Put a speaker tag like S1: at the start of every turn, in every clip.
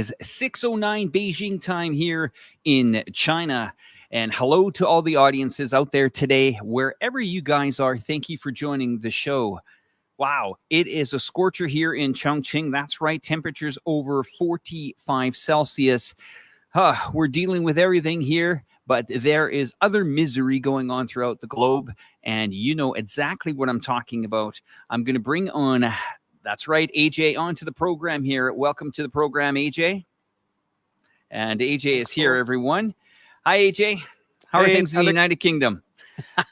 S1: Is 6:09 Beijing time here in China. And hello to all the audiences out there today, wherever you guys are. Thank you for joining the show. Wow, it is a scorcher here in Chongqing. That's right, temperatures over 45 Celsius. We're dealing with everything here, but there is other misery going on throughout the globe. And you know exactly what I'm talking about. I'm going to bring on... That's right, AJ onto the program here. Welcome to the program, AJ. And AJ is here, everyone. Hi, AJ. How are things in the United Kingdom?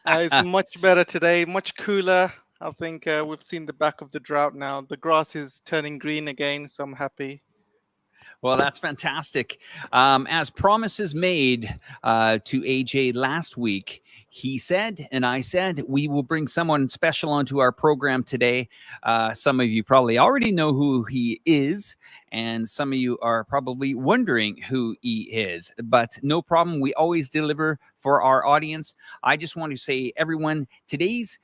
S2: It's much better today, much cooler. I think we've seen the back of the drought now. The grass is turning green again, so I'm happy.
S1: Well, that's fantastic. As promises made to AJ last week, he said, and I said, we will bring someone special onto our program today. Some of you probably already know who he is, and some of you are probably wondering who he is. But no problem. We always deliver for our audience. I just want to say, everyone, today's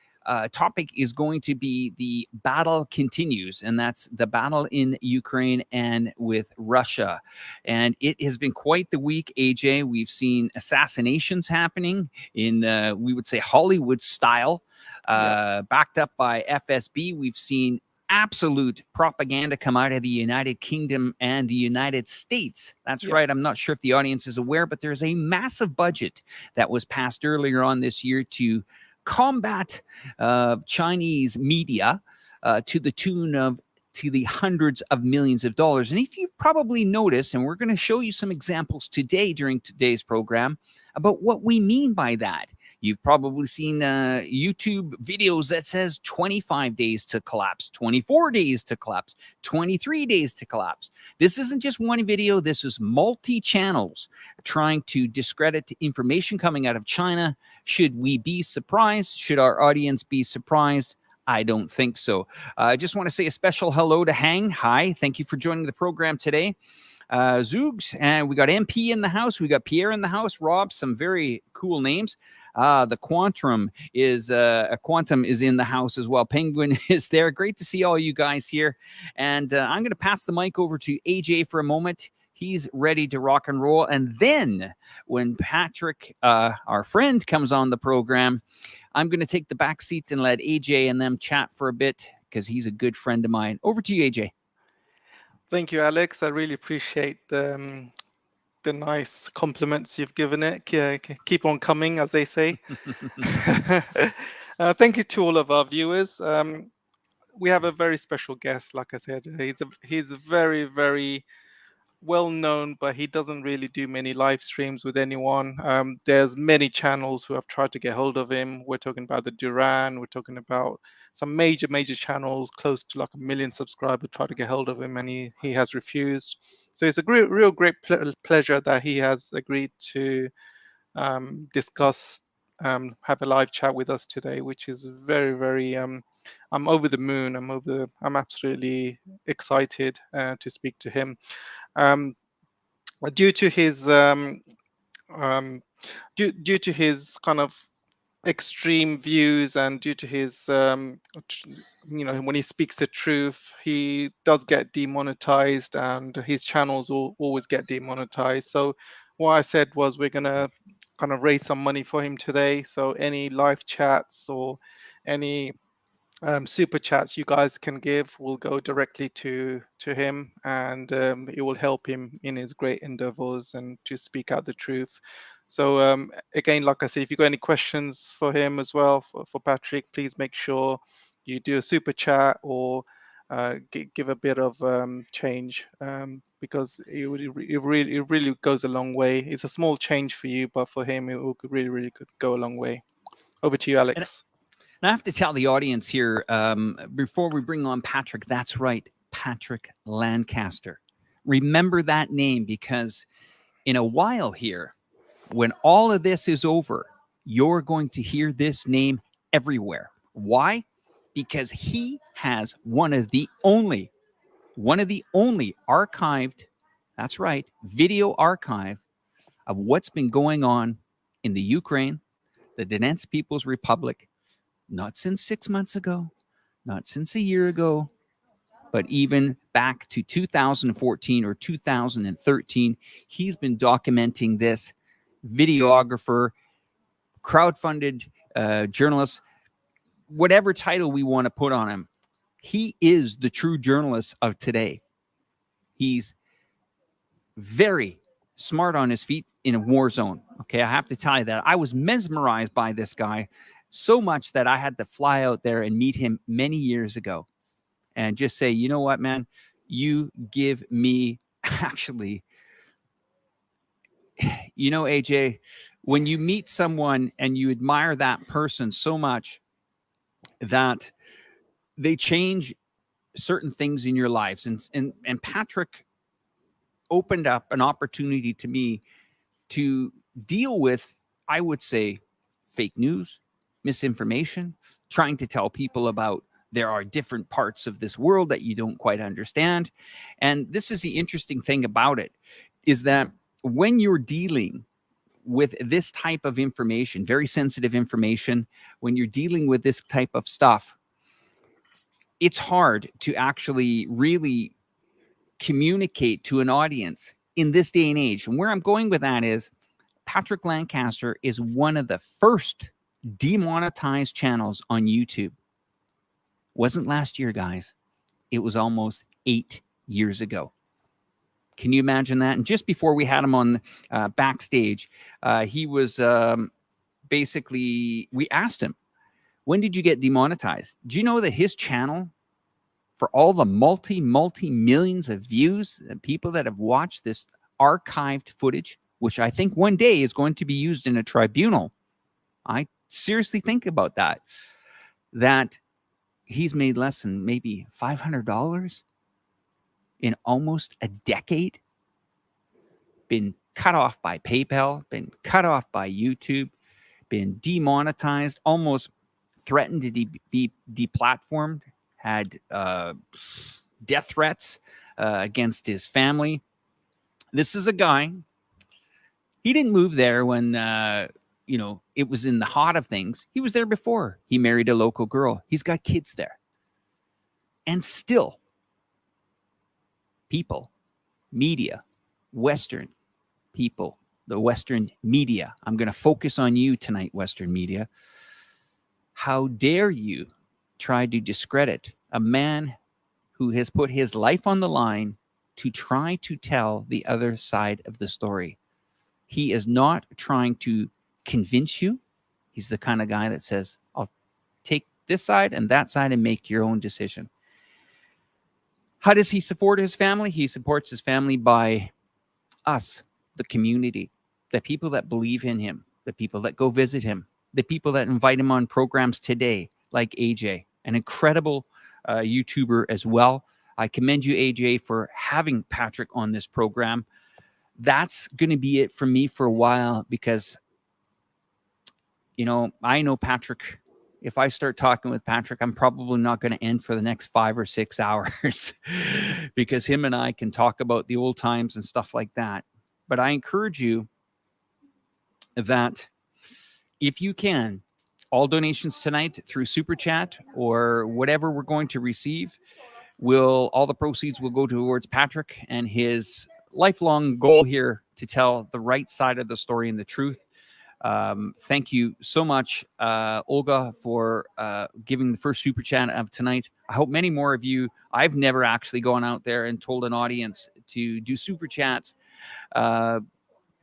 S1: topic is going to be the battle continues, and that's the battle in Ukraine and with Russia. And it has been quite the week, AJ. We've seen assassinations happening in, we would say, Hollywood style, backed up by FSB. We've seen absolute propaganda come out of the United Kingdom and the United States. That's right. I'm not sure if the audience is aware, but there's a massive budget that was passed earlier on this year to combat Chinese media to the tune of the hundreds of millions of dollars. And if you've probably noticed, and we're going to show you some examples today during today's program about what we mean by that. You've probably seen YouTube videos that says 25 days to collapse, 24 days to collapse, 23 days to collapse. This isn't just one video. This is multi-channels trying to discredit information coming out of China. Should we be surprised? Should our audience be surprised? I don't think so. I just want to say a special hello to Hang. Hi, thank you for joining the program today. Zoogs, and we got MP in the house. We got Pierre in the house. Rob, some very cool names. The Quantum is in the house as well. Penguin is there. Great to see all you guys here. And I'm going to pass the mic over to AJ for a moment. He's ready to rock and roll. And then when Patrick, our friend, comes on the program, I'm going to take the back seat and let AJ and them chat for a bit because he's a good friend of mine. Over to you, AJ.
S2: Thank you, Alex. I really appreciate the nice compliments you've given it. Keep on coming, as they say. Thank you to all of our viewers. We have a very special guest, like I said. He's very, very well known, but he doesn't really do many live streams with anyone. There's many channels who have tried to get hold of him. We're talking about the Duran. We're talking about some major channels, close to like 1 million subscribers, try to get hold of him, and he has refused. So it's a real great pleasure that he has agreed to discuss, have a live chat with us today, which is very, I'm over the moon. I'm absolutely excited to speak to him. Due to his due to his kind of extreme views, and due to his when he speaks the truth, he does get demonetized, and his channels always get demonetized. So what I said was, we're gonna kind of raise some money for him today. So any live chats or any super chats you guys can give will go directly to him, and it will help him in his great endeavors and to speak out the truth. So again, like I say, if you've got any questions for him as well, for Patrick, please make sure you do a super chat or give a bit of change, because it really goes a long way. It's a small change for you, but for him it will really go a long way. Over to you, Alex.
S1: And I have to tell the audience here, before we bring on Patrick, that's right, Patrick Lancaster. Remember that name, because in a while here, when all of this is over, you're going to hear this name everywhere. Why? Because he has one of the only archived, that's right, video archive of what's been going on in the Ukraine, the Donetsk People's Republic, not since 6 months ago, not since a year ago, but even back to 2014 or 2013, he's been documenting this. Videographer, crowdfunded journalist, whatever title we want to put on him, he is the true journalist of today. He's very smart on his feet in a war zone. Okay, I have to tell you that. I was mesmerized by this guy so much that I had to fly out there and meet him many years ago and just say, you know what, man, you give me actually, you know, AJ, when you meet someone and you admire that person so much that they change certain things in your lives. And Patrick opened up an opportunity to me to deal with, I would say, fake news, misinformation, trying to tell people about there are different parts of this world that you don't quite understand. And this is the interesting thing about it, is that when you're dealing with this type of information, very sensitive information, when you're dealing with this type of stuff, it's hard to actually really communicate to an audience in this day and age. And where I'm going with that is Patrick Lancaster is one of the first demonetized channels on YouTube. Wasn't last year, guys. It was almost 8 years ago. Can you imagine that? And just before we had him on backstage, he was basically, we asked him, when did you get demonetized? Do you know that his channel, for all the multi millions of views and people that have watched this archived footage, which I think one day is going to be used in a tribunal, I seriously think about that, that he's made less than maybe $500 in almost a decade, been cut off by PayPal, been cut off by YouTube, been demonetized, almost threatened to be deplatformed, had death threats against his family. This is a guy, he didn't move there when, you know, it was in the hot of things. He was there before. He married a local girl. He's got kids there. And still, people, media, Western people, the Western media, I'm going to focus on you tonight, Western media. How dare you try to discredit a man who has put his life on the line to try to tell the other side of the story? He is not trying to convince you. He's the kind of guy that says, I'll take this side and that side and make your own decision. How does he support his family? He supports his family by us, the community, the people that believe in him, the people that go visit him, the people that invite him on programs today, like AJ, an incredible YouTuber as well. I commend you, AJ, for having Patrick on this program. That's going to be it for me for a while because, you know, I know Patrick. If I start talking with Patrick, I'm probably not going to end for the next 5 or 6 hours because him and I can talk about the old times and stuff like that. But I encourage you that if you can, all donations tonight through Super Chat or whatever we're going to receive, all the proceeds will go towards Patrick and his lifelong goal here to tell the right side of the story and the truth. Thank you so much, Olga, for giving the first Super Chat of tonight. I hope many more of you. I've never actually gone out there and told an audience to do Super Chats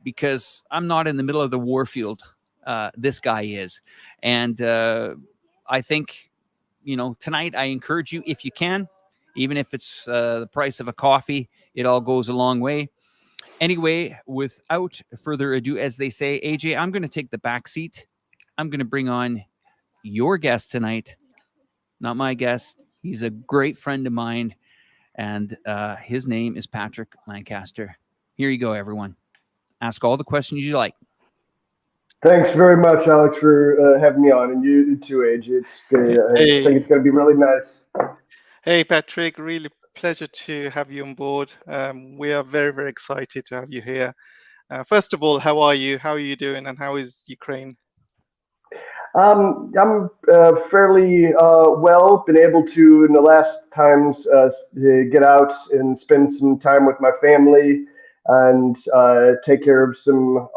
S1: because I'm not in the middle of the war field. This guy is. And I think, you know, tonight I encourage you, if you can, even if it's the price of a coffee, it all goes a long way. Anyway, without further ado, as they say, AJ, I'm going to take the back seat. I'm going to bring on your guest tonight, not my guest. He's a great friend of mine, and his name is Patrick Lancaster. Here you go, everyone. Ask all the questions you like.
S3: Thanks very much, Alex, for having me on, and you too, AJ. I think it's going to be really nice.
S2: Hey, Patrick, really pleasure to have you on board. We are very, very excited to have you here. First of all, how are you? How are you doing? And how is Ukraine?
S3: I'm fairly well. Been able to in the last times get out and spend some time with my family and take care of some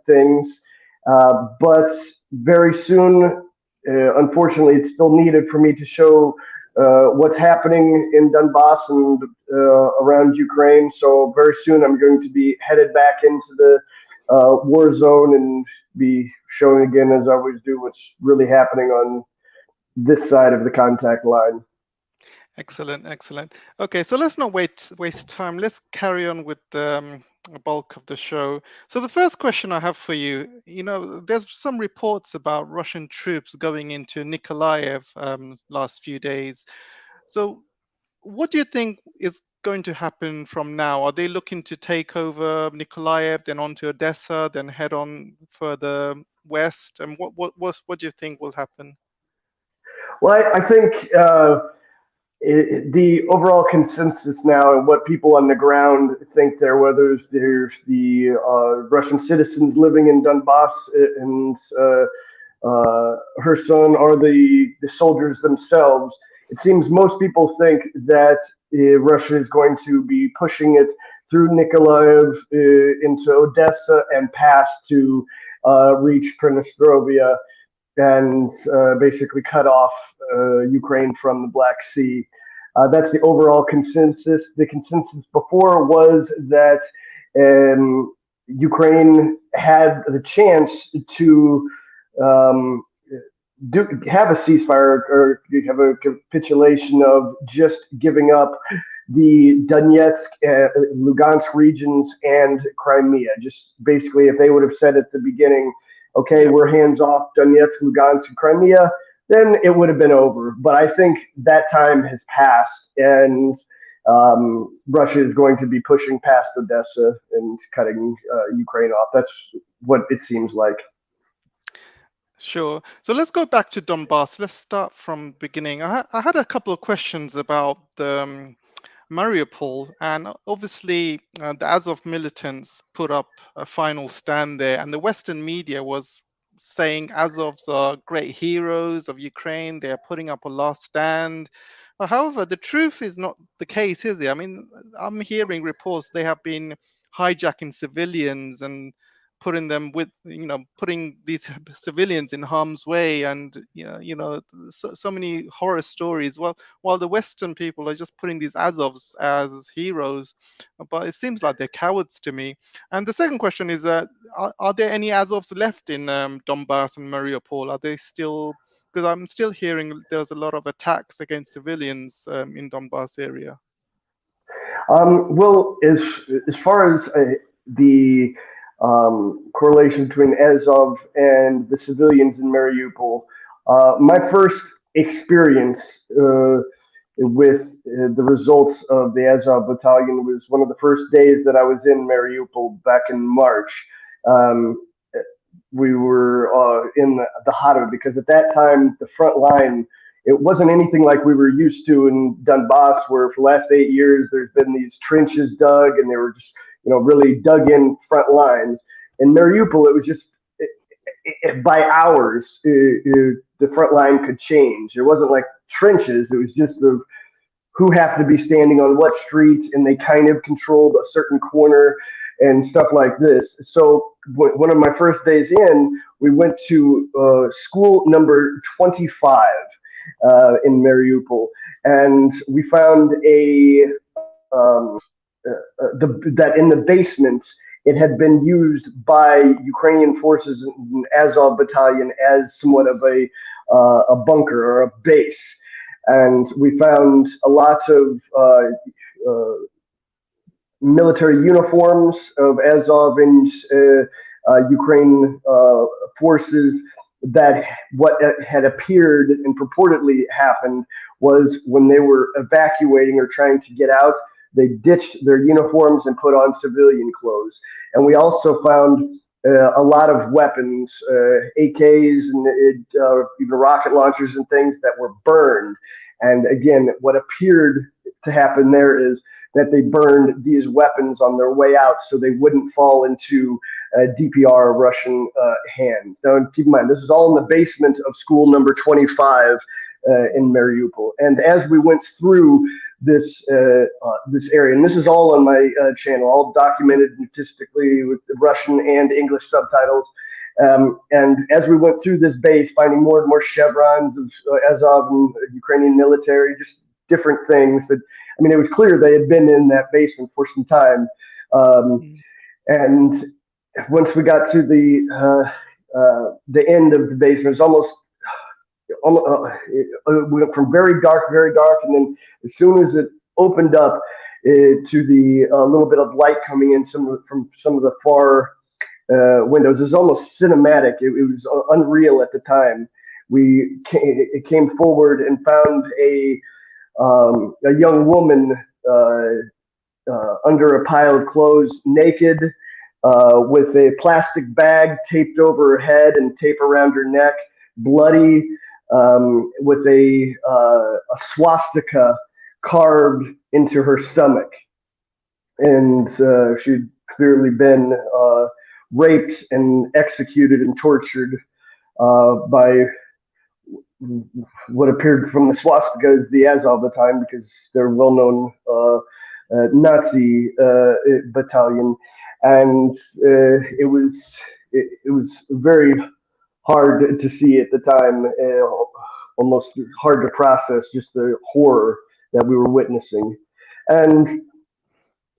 S3: things. But very soon, unfortunately, it's still needed for me to show what's happening in Donbass and around Ukraine. So very soon, I'm going to be headed back into the war zone and be showing again, as I always do, what's really happening on this side of the contact line.
S2: Excellent, excellent. Okay, so let's not waste time. Let's carry on with the bulk of the show. So the first question I have for you, there's some reports about Russian troops going into Nikolaev last few days. So what do you think is going to happen from now? Are they looking to take over Nikolaev, then on to Odessa, then head on further west? And what do you think will happen?
S3: Well, I think the overall consensus now and what people on the ground think there, whether there's the Russian citizens living in Donbass and Kherson or the soldiers themselves, it seems most people think that Russia is going to be pushing it through Nikolaev into Odessa and past to reach Transnistria and basically cut off Ukraine from the Black Sea. That's the overall consensus. The consensus before was that Ukraine had the chance to have a ceasefire or have a capitulation of just giving up the Donetsk, Lugansk regions and Crimea. Just basically, if they would have said at the beginning, okay, we're hands off Donetsk, Lugansk, and Crimea, then it would have been over. But I think that time has passed, and Russia is going to be pushing past Odessa and cutting Ukraine off. That's what it seems like.
S2: Sure. So let's go back to Donbass. Let's start from the beginning. I had a couple of questions about Mariupol, and obviously the Azov militants put up a final stand there, and the Western media was saying Azovs are great heroes of Ukraine. They are putting up a last stand. However, the truth is not the case, is it? I mean, I'm hearing reports they have been hijacking civilians and putting them putting these civilians in harm's way, and so many horror stories. While the Western people are just putting these Azovs as heroes, but it seems like they're cowards to me. And the second question is, are there any Azovs left in Donbass and Mariupol? Are they still? Because I'm still hearing there's a lot of attacks against civilians in Donbass area.
S3: Well, as far as the correlation between Azov and the civilians in Mariupol, my first experience with the results of the Azov battalion was one of the first days that I was in Mariupol back in March. We were in the heart of it, because at that time the front line, it wasn't anything like we were used to in Donbass, where for the last 8 years there's been these trenches dug and they were just really dug in front lines. In Mariupol, it was just by hours the front line could change. It wasn't like trenches; it was just who have to be standing on what streets, and they kind of controlled a certain corner and stuff like this. So one of my first days in, we went to school number 25 in Mariupol, and we found that in the basement it had been used by Ukrainian forces in Azov battalion as somewhat of a bunker or a base, and we found a lot of military uniforms of Azov and Ukraine forces. That what had appeared and purportedly happened was when they were evacuating or trying to get out, they ditched their uniforms and put on civilian clothes. And we also found a lot of weapons, AKs and even rocket launchers and things that were burned. And again, what appeared to happen there is that they burned these weapons on their way out so they wouldn't fall into DPR Russian hands. Now, keep in mind, this is all in the basement of school number 25 in Mariupol. And as we went through this this area, and this is all on my channel, all documented statistically with Russian and English subtitles. And as we went through this base, finding more and more chevrons of Azov and Ukrainian military, just different things that, I mean, it was clear they had been in that basement for some time. And once we got to the end of the basement, it was almost we went from very dark, and then as soon as it opened up to the little bit of light coming in from some of the far windows, it was almost cinematic. It was unreal at the time. It came forward and found a young woman under a pile of clothes, naked, with a plastic bag taped over her head and tape around her neck, bloody, with a swastika carved into her stomach. And she'd clearly been raped and executed and tortured by what appeared from the swastika as the Azov battalion, because they're well-known Nazi battalion. And it was very hard to see at the time, almost hard to process just the horror that we were witnessing. And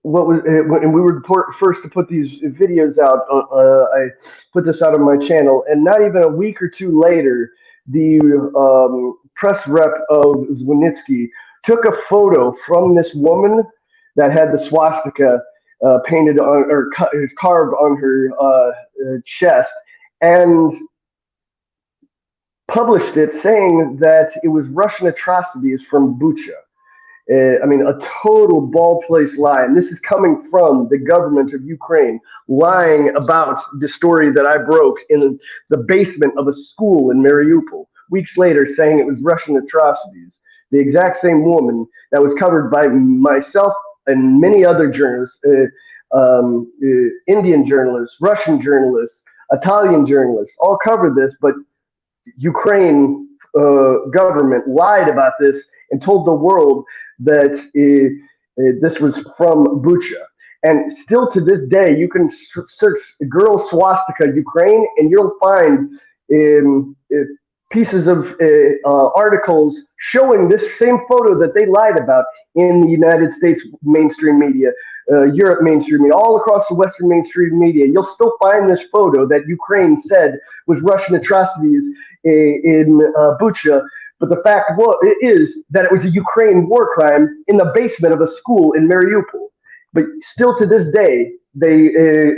S3: when we were first to put these videos out, I put this out on my channel, and not even a week or two later, the press rep of Zvinitsky took a photo from this woman that had the swastika painted on, or carved on her chest, and published it saying that it was Russian atrocities from Bucha. I mean, a total bald-faced lie. And this is coming from the government of Ukraine, lying about the story that I broke in the basement of a school in Mariupol. Weeks later, saying it was Russian atrocities. The exact same woman that was covered by myself and many other journalists, Indian journalists, Russian journalists, Italian journalists, all covered this, but Ukraine government lied about this and told the world that this was from Bucha. And still to this day, you can search girl swastika Ukraine, and you'll find pieces of articles showing this same photo that they lied about in the United States mainstream media, Europe mainstream media, all across the Western mainstream media. You'll still find this photo that Ukraine said was Russian atrocities in Bucha. But the fact is that it was a Ukraine war crime in the basement of a school in Mariupol. But still to this day, they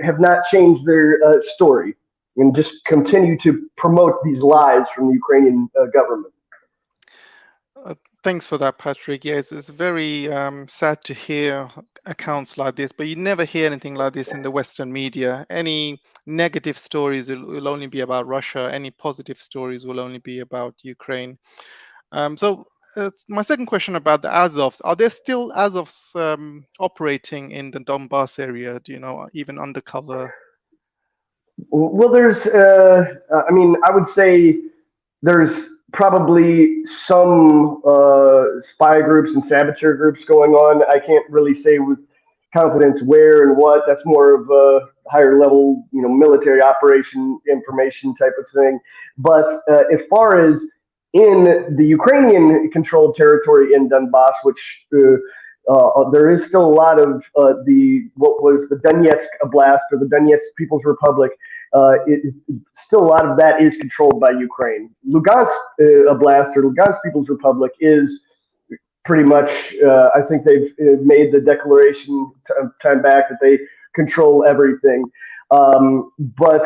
S3: have not changed their story and just continue to promote these lies from the Ukrainian government.
S2: Thanks for that, Patrick. Yes, it's very sad to hear accounts like this, but you never hear anything like this in the Western media. Any negative stories will only be about Russia. Any positive stories will only be about Ukraine. So my second question about the Azovs, are there still Azovs operating in the Donbass area, do you know, even undercover?
S3: Well, there's, I mean, I would say there's probably some spy groups and saboteur groups going on. I can't really say with confidence where and what. That's more of a higher level, you know, military operation information type of thing. But as far as in the Ukrainian controlled territory in Donbass, which there is still a lot of what was the Donetsk Oblast, or the Donetsk People's Republic. Still a lot of that is controlled by Ukraine. Lugansk Oblast, or Lugansk People's Republic, is pretty much, I think they've made the declaration time back that they control everything. But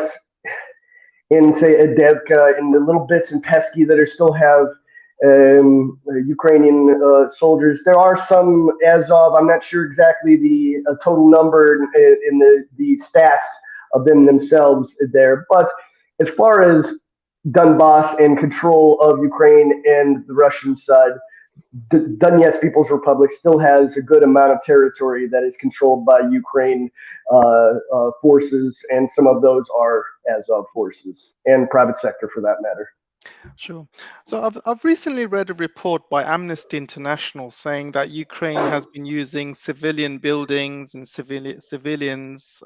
S3: in, say, Adevka, in the little bits in Pesky that are still have Ukrainian soldiers, there are some Azov. I'm not sure exactly the total number in the stats of them themselves there. But as far as Donbass and control of Ukraine and the Russian side, Donetsk People's Republic still has a good amount of territory that is controlled by Ukraine forces, and some of those are Azov forces and private sector for that matter.
S2: Sure. So I've recently read a report by Amnesty International saying that Ukraine has been using civilian buildings and civilians,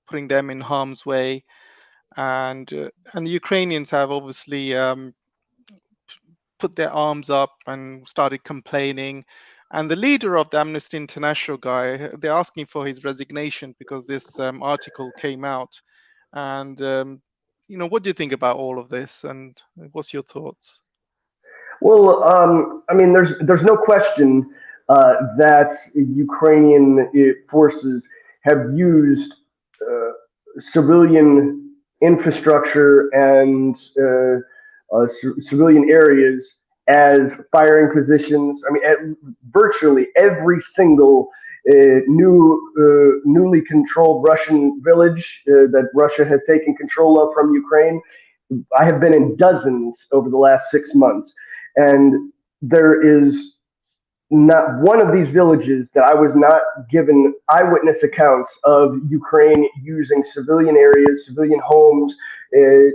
S2: putting them in harm's way, and the Ukrainians have obviously put their arms up and started complaining. And the leader of the Amnesty International guy, they're asking for his resignation because this article came out. And what do you think about all of this? And what's your thoughts?
S3: Well, I mean, there's no question that Ukrainian forces have used civilian infrastructure and civilian areas as firing positions. I mean, at virtually every single newly controlled Russian village that Russia has taken control of from Ukraine. I have been in dozens over the last 6 months, and there is not one of these villages that I was not given eyewitness accounts of Ukraine using civilian areas, civilian homes,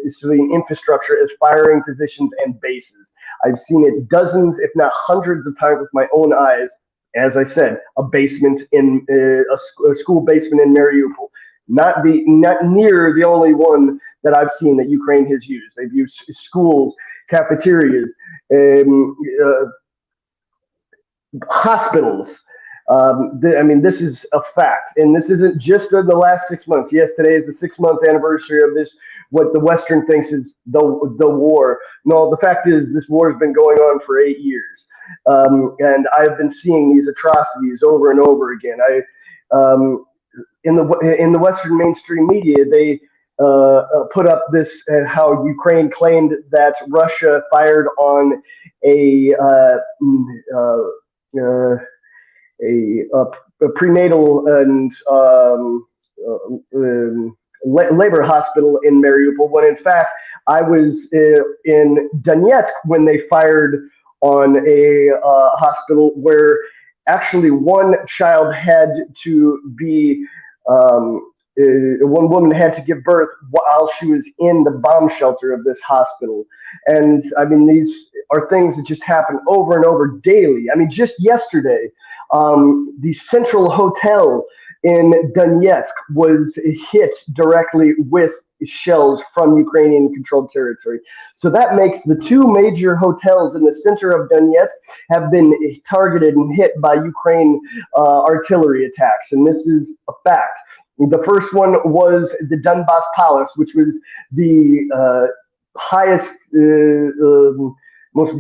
S3: civilian infrastructure as firing positions and bases. I've seen it dozens, if not hundreds of times with my own eyes. As I said, a basement in a school basement in Mariupol. Not near the only one that I've seen that Ukraine has used. They've used schools, cafeterias, hospitals. I mean, this is a fact, and this isn't just in the last 6 months. Yes, today is the 6-month anniversary of this, what the Western thinks is the war. No, the fact is this war has been going on for 8 years, and I've been seeing these atrocities over and over again. In the Western mainstream media, they put up this how Ukraine claimed that Russia fired on a prenatal and labor hospital in Mariupol, when in fact I was in Donetsk when they fired on a hospital where actually one child had to be one woman had to give birth while she was in the bomb shelter of this hospital. And I mean, these are things that just happen over and over daily. I mean, just yesterday, the Central Hotel in Donetsk was hit directly with shells from Ukrainian controlled territory. So that makes the two major hotels in the center of Donetsk have been targeted and hit by Ukraine artillery attacks. And this is a fact. The first one was the Donbass Palace, which was the highest, most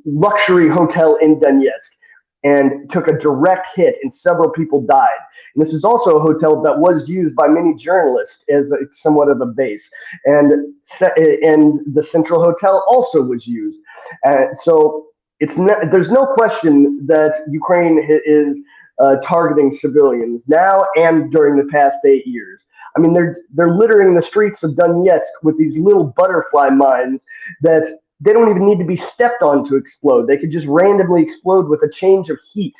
S3: luxury hotel in Donetsk, and took a direct hit, and several people died. And this is also a hotel that was used by many journalists as somewhat of a base, and the Central Hotel also was used. So there's no question that Ukraine is targeting civilians now and during the past 8 years. I mean, they're littering the streets of Donetsk with these little butterfly mines that they don't even need to be stepped on to explode. They could just randomly explode with a change of heat,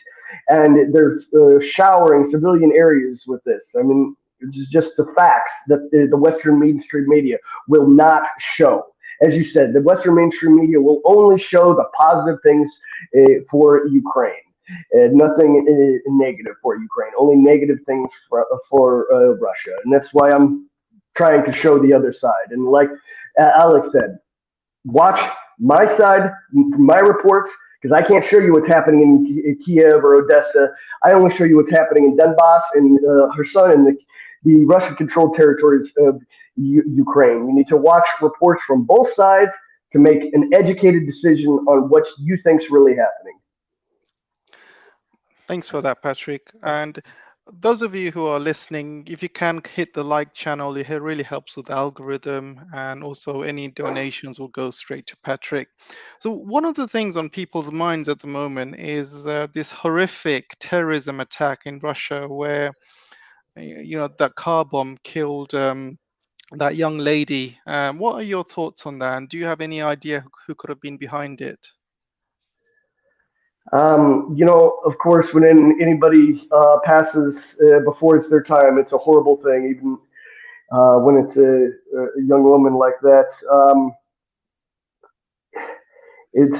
S3: and they're showering civilian areas with this. I mean, it's just the facts that the Western mainstream media will not show. As you said, the Western mainstream media will only show the positive things for Ukraine. Nothing negative for Ukraine, only negative things for Russia. And that's why I'm trying to show the other side. And like Alex said, watch my side, my reports, because I can't show you what's happening in Kiev or Odessa. I only show you what's happening in Donbass and Kherson and the Russian-controlled territories of Ukraine. You need to watch reports from both sides to make an educated decision on what you think's really happening.
S2: Thanks for that, Patrick. And those of you who are listening, if you can hit the like channel, it really helps with the algorithm, and also any donations will go straight to Patrick. So one of the things on people's minds at the moment is this horrific terrorism attack in Russia, where that car bomb killed that young lady. What are your thoughts on that? And do you have any idea who could have been behind it?
S3: You know, of course, when anybody passes before it's their time, it's a horrible thing. Even when it's a young woman like that, it's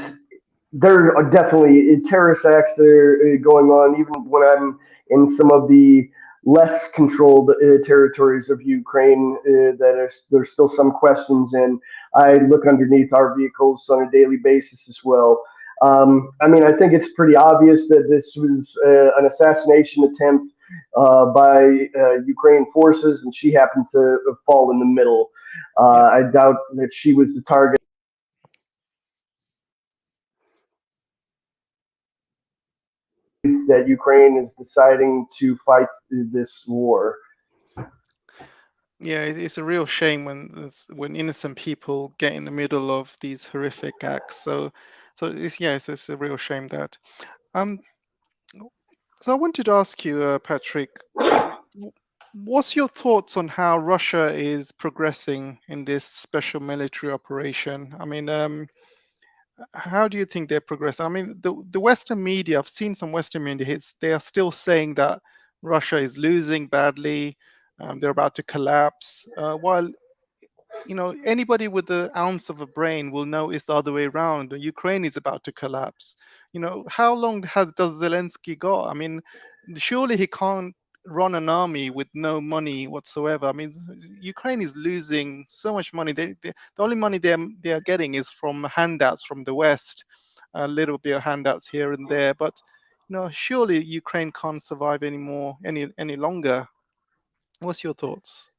S3: there are definitely terrorist acts that are going on. Even when I'm in some of the less controlled territories of Ukraine, there's still some questions, and I look underneath our vehicles on a daily basis as well. I mean, I think it's pretty obvious that this was an assassination attempt by Ukraine forces, and she happened to fall in the middle.
S2: Yeah.
S3: I doubt that she was the target that Ukraine is deciding to fight this war.
S2: Yeah, it's a real shame when innocent people get in the middle of these horrific acts. So it's a real shame that. Um, so I wanted to ask you, Patrick, what's your thoughts on how Russia is progressing in this special military operation? I mean, how do you think they're progressing? I mean, the Western media, I've seen some Western media hits, they are still saying that Russia is losing badly, they're about to collapse, while anybody with the ounce of a brain will know it's the other way around. Ukraine is about to collapse. How long does Zelensky got? I mean, surely he can't run an army with no money whatsoever. I mean, Ukraine is losing so much money. The only money they are getting is from handouts from the West, a little bit of handouts here and there. But surely Ukraine can't survive anymore any longer. What's your thoughts?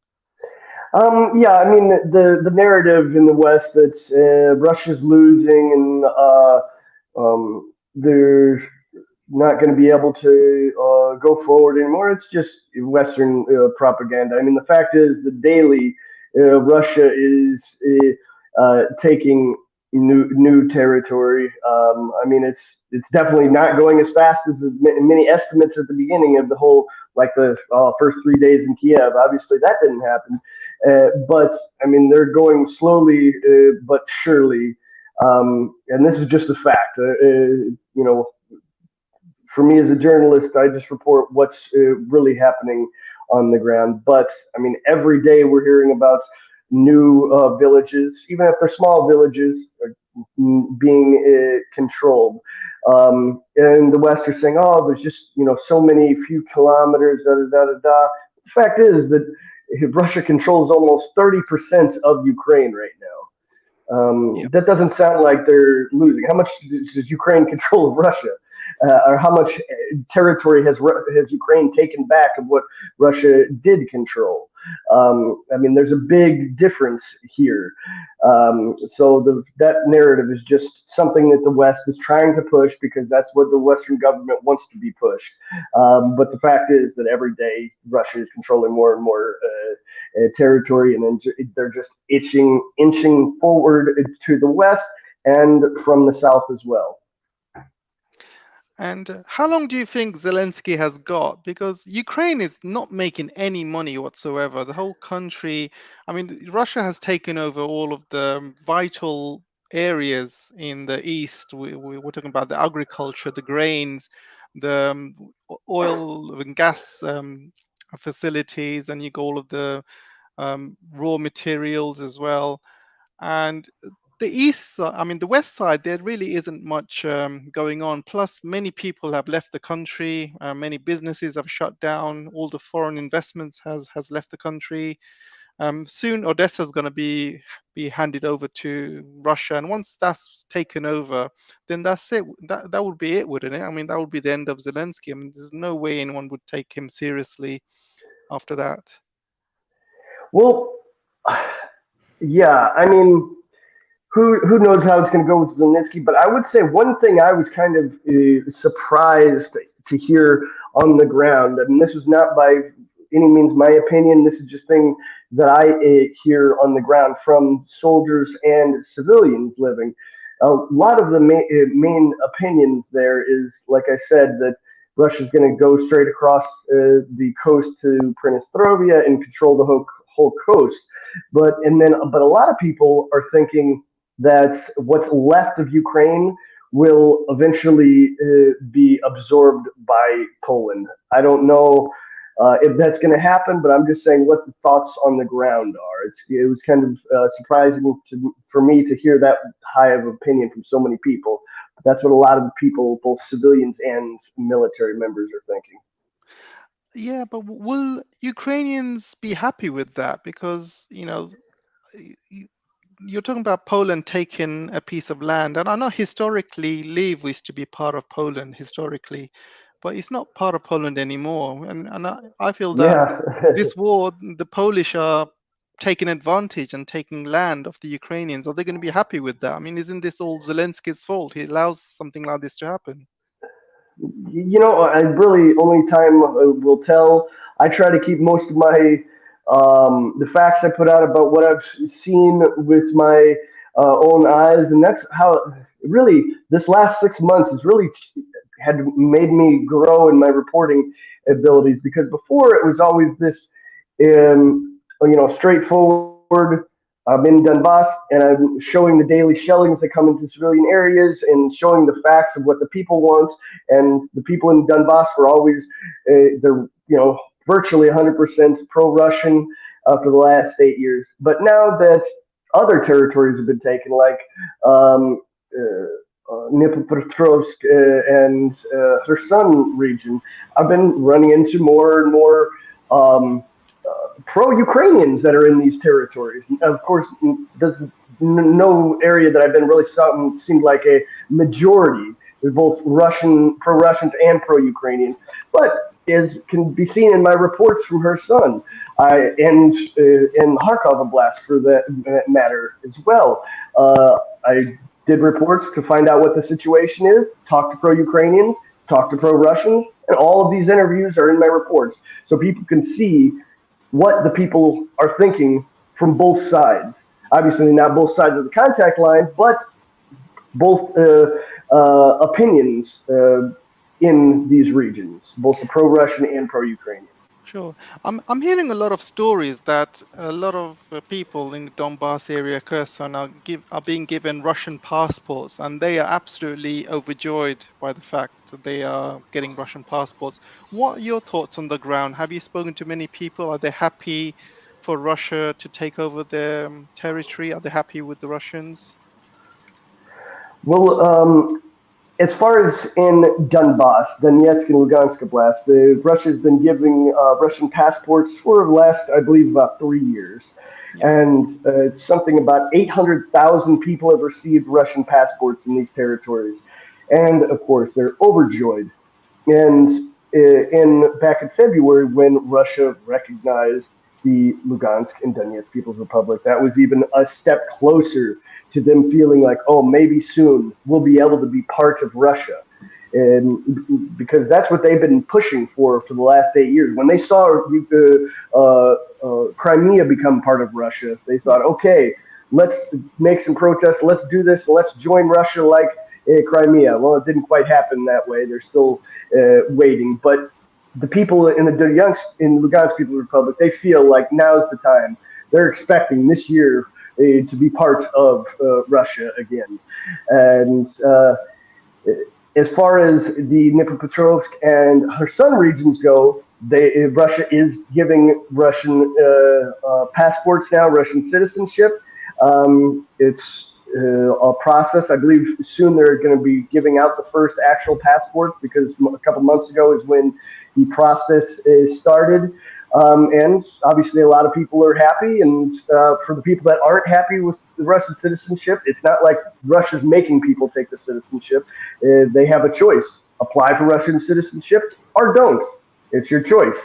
S3: Yeah, I mean the narrative in the West that Russia's losing and they're not going to be able to go forward anymore. It's just Western propaganda. I mean, the fact is that daily Russia is taking new territory. I mean, it's definitely not going as fast as many estimates at the beginning of the whole, like the first 3 days in Kiev. Obviously, that didn't happen. But I mean, they're going slowly but surely. And this is just a fact. You know, for me as a journalist, I just report what's really happening on the ground. But I mean, every day we're hearing about new villages, even if they're small villages, being controlled. And the West are saying, "Oh, there's just so many few kilometers." Da da da da da. The fact is that Russia controls almost 30% of Ukraine right now.
S2: Yeah.
S3: That doesn't sound like they're losing. How much does Ukraine control of Russia? Or how much territory has Ukraine taken back of what Russia did control? I mean, there's a big difference here. So that narrative is just something that the West is trying to push because that's what the Western government wants to be pushed. But the fact is that every day Russia is controlling more and more territory, and then they're just inching forward to the West and from the South as well.
S2: And how long do you think Zelensky has got? Because Ukraine is not making any money whatsoever. The whole country, I mean, Russia has taken over all of the vital areas in the east. We're talking about the agriculture, the grains, the oil and gas facilities, and you got all of the raw materials as well. And the I mean, the west side, there really isn't much going on. Plus, many people have left the country. Many businesses have shut down. All the foreign investments has left the country. Soon, Odessa is going to be handed over to Russia, and once that's taken over, then that's it. That would be it, wouldn't it? I mean, that would be the end of Zelensky. I mean, there's no way anyone would take him seriously after that.
S3: Well, yeah, I mean, who knows how it's going to go with Zelensky? But I would say one thing I was kind of surprised to hear on the ground. I mean, this was not by any means my opinion. This is just thing that I hear on the ground from soldiers and civilians living. A lot of the main opinions there is, like I said, that Russia's going to go straight across the coast to Transnistria and control the whole coast. But a lot of people are thinking that what's left of Ukraine will eventually be absorbed by Poland. I don't know if that's going to happen, but I'm just saying what the thoughts on the ground are. It was kind of surprising for me to hear that high of opinion from so many people. But that's what a lot of the people, both civilians and military members, are thinking.
S2: Yeah, but will Ukrainians be happy with that? Because, you're talking about Poland taking a piece of land, and I know historically Lviv used to be part of Poland historically, but it's not part of Poland anymore. And I feel that
S3: Yeah.
S2: this war, the Polish are taking advantage and taking land of the Ukrainians. Are they going to be happy with that? I mean, isn't this all Zelensky's fault? He allows something like this to happen.
S3: I really only time will tell. I try to keep most of my the facts I put out about what I've seen with my own eyes, and that's how really this last 6 months has really had made me grow in my reporting abilities. Because before it was always this, straightforward. I'm in Donbass and I'm showing the daily shellings that come into civilian areas and showing the facts of what the people want. And the people in Donbass were always, they're, virtually 100% pro-Russian for the last 8 years. But now that other territories have been taken, like Dnipropetrovsk and Kherson region, I've been running into more and more pro-Ukrainians that are in these territories. Of course, there's no area that I've been really seemed like a majority. They're both pro-Russians and pro-Ukrainian. But as can be seen in my reports from Kherson and in Kharkov Oblast for that matter as well, I did reports to find out what the situation is, talk to pro-Ukrainians, talk to pro-Russians, and all of these interviews are in my reports. So people can see what the people are thinking from both sides. Obviously, not both sides of the contact line, but both opinions in these regions, both the pro-Russian and pro-Ukrainian.
S2: Sure. I'm hearing a lot of stories that a lot of people in the Donbass area, Kherson, are being given Russian passports, and they are absolutely overjoyed by the fact that they are getting Russian passports. What are your thoughts on the ground? Have you spoken to many people? Are they happy for Russia to take over their territory? Are they happy with the Russians?
S3: Well, as far as in Donbass, Donetsk and Lugansk Oblast, Russia's been giving Russian passports for the last, I believe, about 3 years.
S2: Yeah.
S3: And it's something about 800,000 people have received Russian passports in these territories. And of course, they're overjoyed. And back in February, when Russia recognized the Lugansk and Donetsk People's Republic, that was even a step closer to them feeling like, oh, maybe soon we'll be able to be part of Russia. And because that's what they've been pushing for the last 8 years. When they saw Crimea become part of Russia, they thought, okay, let's make some protests, let's do this, let's join Russia like Crimea. Well, it didn't quite happen that way. They're still waiting. But the people in the Lugansk People's Republic, they feel like now's the time. They're expecting this year to be part of Russia again. And as far as the Dnipropetrovsk and Kherson regions go, Russia is giving Russian passports now, Russian citizenship. It's a process. I believe soon they're going to be giving out the first actual passports, because a couple months ago is when the process started. And obviously a lot of people are happy. And for the people that aren't happy with the Russian citizenship, it's not like Russia's making people take the citizenship. They have a choice. Apply for Russian citizenship or don't. It's your choice.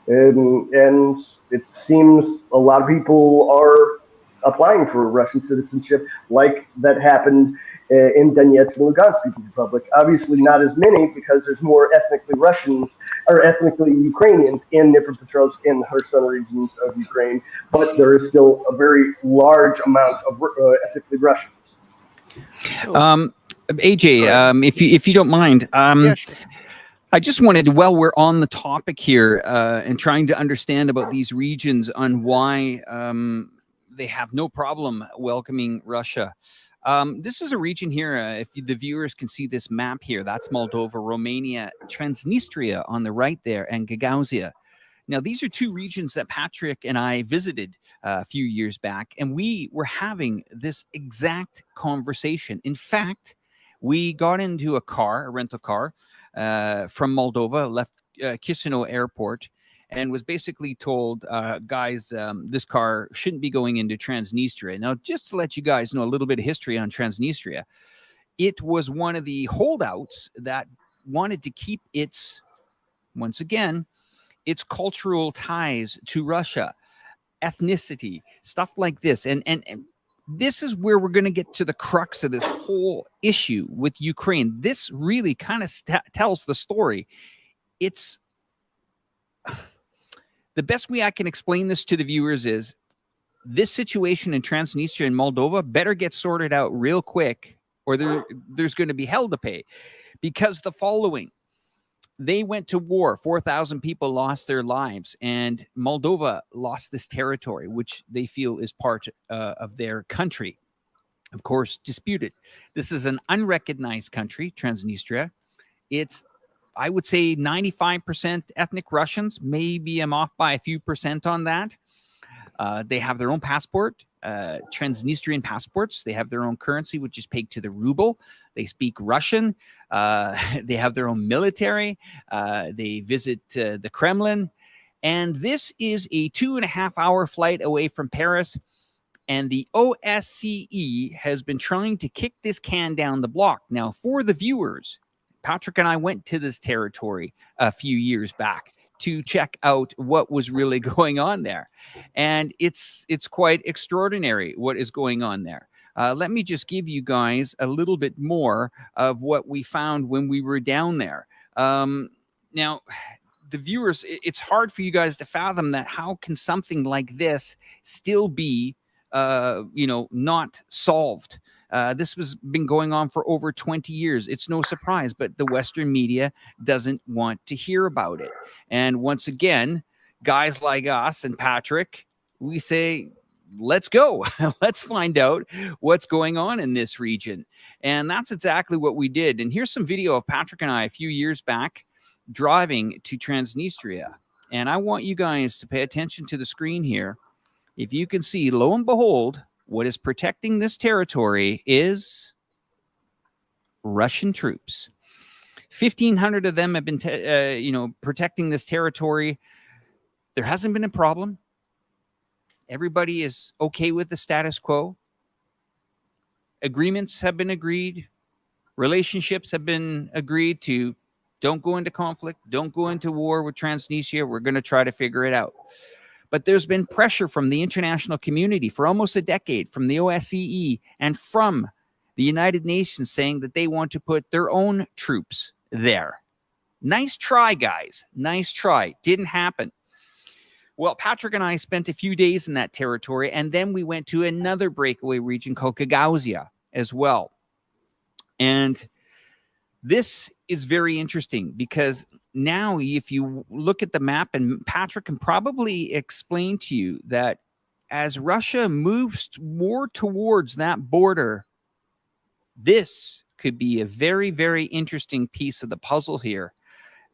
S3: And it seems a lot of people are applying for Russian citizenship, like that happened in Donetsk and Lugansk People's Republic. Obviously not as many, because there's more ethnically Russians or ethnically Ukrainians in Dnipropetrovsk and Kherson regions of Ukraine, but there is still a very large amount of ethnically Russians.
S1: AJ, if you don't mind,
S2: Yeah, sure.
S1: I just wanted to, while we're on the topic here and trying to understand about these regions on why they have no problem welcoming Russia. This is a region here. If the viewers can see this map here, that's Moldova, Romania, Transnistria on the right there, and Gagauzia. Now, these are two regions that Patrick and I visited a few years back, and we were having this exact conversation. In fact, we got into a rental car from Moldova, left Chisinau Airport, and was basically told, guys, this car shouldn't be going into Transnistria. Now, just to let you guys know a little bit of history on Transnistria, it was one of the holdouts that wanted to keep its, once again, its cultural ties to Russia, ethnicity, stuff like this. And this is where we're going to get to the crux of this whole issue with Ukraine. This really kind of tells the story. It's the best way I can explain this to the viewers is this situation in Transnistria and Moldova better get sorted out real quick, or there's going to be hell to pay. Because the following, they went to war, 4,000 people lost their lives, and Moldova lost this territory, which they feel is part of their country. Of course, disputed. This is an unrecognized country, Transnistria. It's, I would say, 95% ethnic Russians. Maybe I'm off by a few percent on that. They have their own passport, Transnistrian passports. They have their own currency, which is pegged to the ruble. They speak Russian. They have their own military. They visit the Kremlin. And this is a 2.5-hour flight away from Paris. And the ODYSEE has been trying to kick this can down the block. Now, for the viewers, Patrick and I went to this territory a few years back to check out what was really going on there. And it's quite extraordinary what is going on there. Let me just give you guys a little bit more of what we found when we were down there. Now, the viewers, it's hard for you guys to fathom that how can something like this still be not solved. This has been going on for over 20 years. It's no surprise, but the Western media doesn't want to hear about it. And once again, guys like us and Patrick, we say, let's go. Let's find out what's going on in this region. And that's exactly what we did. And here's some video of Patrick and I a few years back driving to Transnistria. And I want you guys to pay attention to the screen here. If you can see, lo and behold, what is protecting this territory is Russian troops. 1,500 of them have been, protecting this territory. There hasn't been a problem. Everybody is okay with the status quo. Agreements have been agreed. Relationships have been agreed to. Don't go into conflict. Don't go into war with Transnistria. We're going to try to figure it out. But there's been pressure from the international community for almost a decade, from the ODYSEE and from the United Nations, saying that they want to put their own troops there. Nice try, guys. Nice try. Didn't happen. Well, Patrick and I spent a few days in that territory, and then we went to another breakaway region called Gagauzia as well. And this is very interesting because now if you look at the map, and Patrick can probably explain to you that as Russia moves more towards that border, this could be a very, very interesting piece of the puzzle here.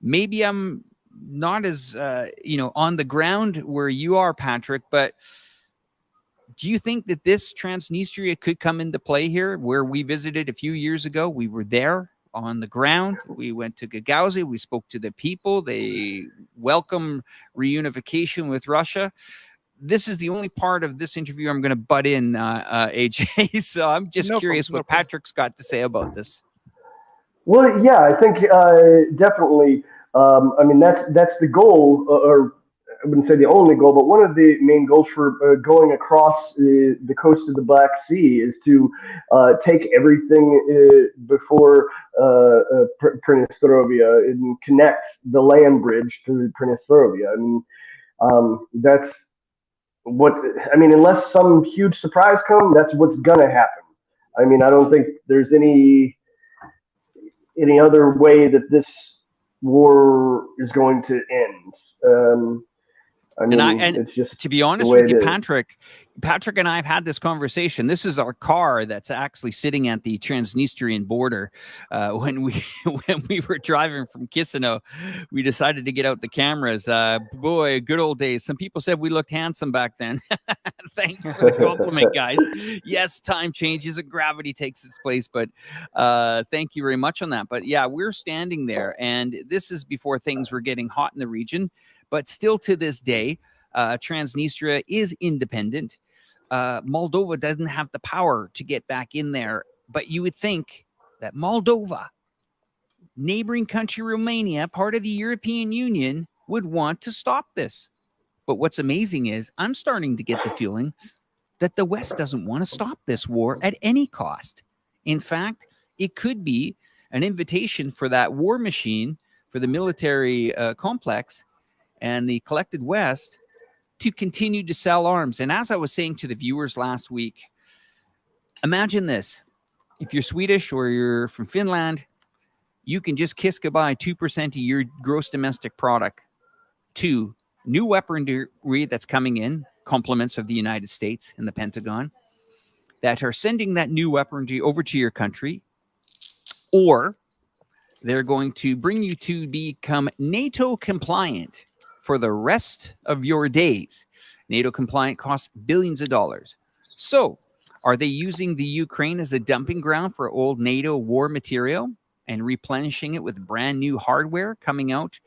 S1: Maybe I'm not as, on the ground where you are, Patrick, but do you think that this Transnistria could come into play here where we visited a few years ago? We were there on the ground. We went to Gagauzia. We spoke to the people. They welcome reunification with Russia. This is the only part of this interview I'm going to butt in, AJ. So I'm just curious what Patrick's got to say about this.
S3: Well, yeah, I think definitely. That's the goal, or I wouldn't say the only goal, but one of the main goals for going across the coast of the Black Sea is to take everything before Transnistria and connect the land bridge to Transnistria. I mean, that's what, unless some huge surprise comes, that's what's going to happen. I mean, I don't think there's any other way that this war is going to end. It's just,
S1: to be honest with you, Patrick, Patrick and I have had this conversation. This is our car that's actually sitting at the Transnistrian border. When we were driving from Chisinau, we decided to get out the cameras. Boy, good old days. Some people said we looked handsome back then. Thanks for the compliment, guys. Yes, time changes and gravity takes its place, but thank you very much on that. But yeah, we're standing there, and this is before things were getting hot in the region. But still to this day, Transnistria is independent. Moldova doesn't have the power to get back in there. But you would think that Moldova, neighboring country Romania, part of the European Union, would want to stop this. But what's amazing is I'm starting to get the feeling that the West doesn't want to stop this war at any cost. In fact, it could be an invitation for that war machine, for the military complex and the collected West to continue to sell arms. And as I was saying to the viewers last week, imagine this. If you're Swedish or you're from Finland, you can just kiss goodbye 2% of your gross domestic product to new weaponry that's coming in, compliments of the United States and the Pentagon, that are sending that new weaponry over to your country, or they're going to bring you to become NATO compliant for the rest of your days. NATO compliant costs billions of dollars. So are they using the Ukraine as a dumping ground for old NATO war material and replenishing it with brand new hardware coming out?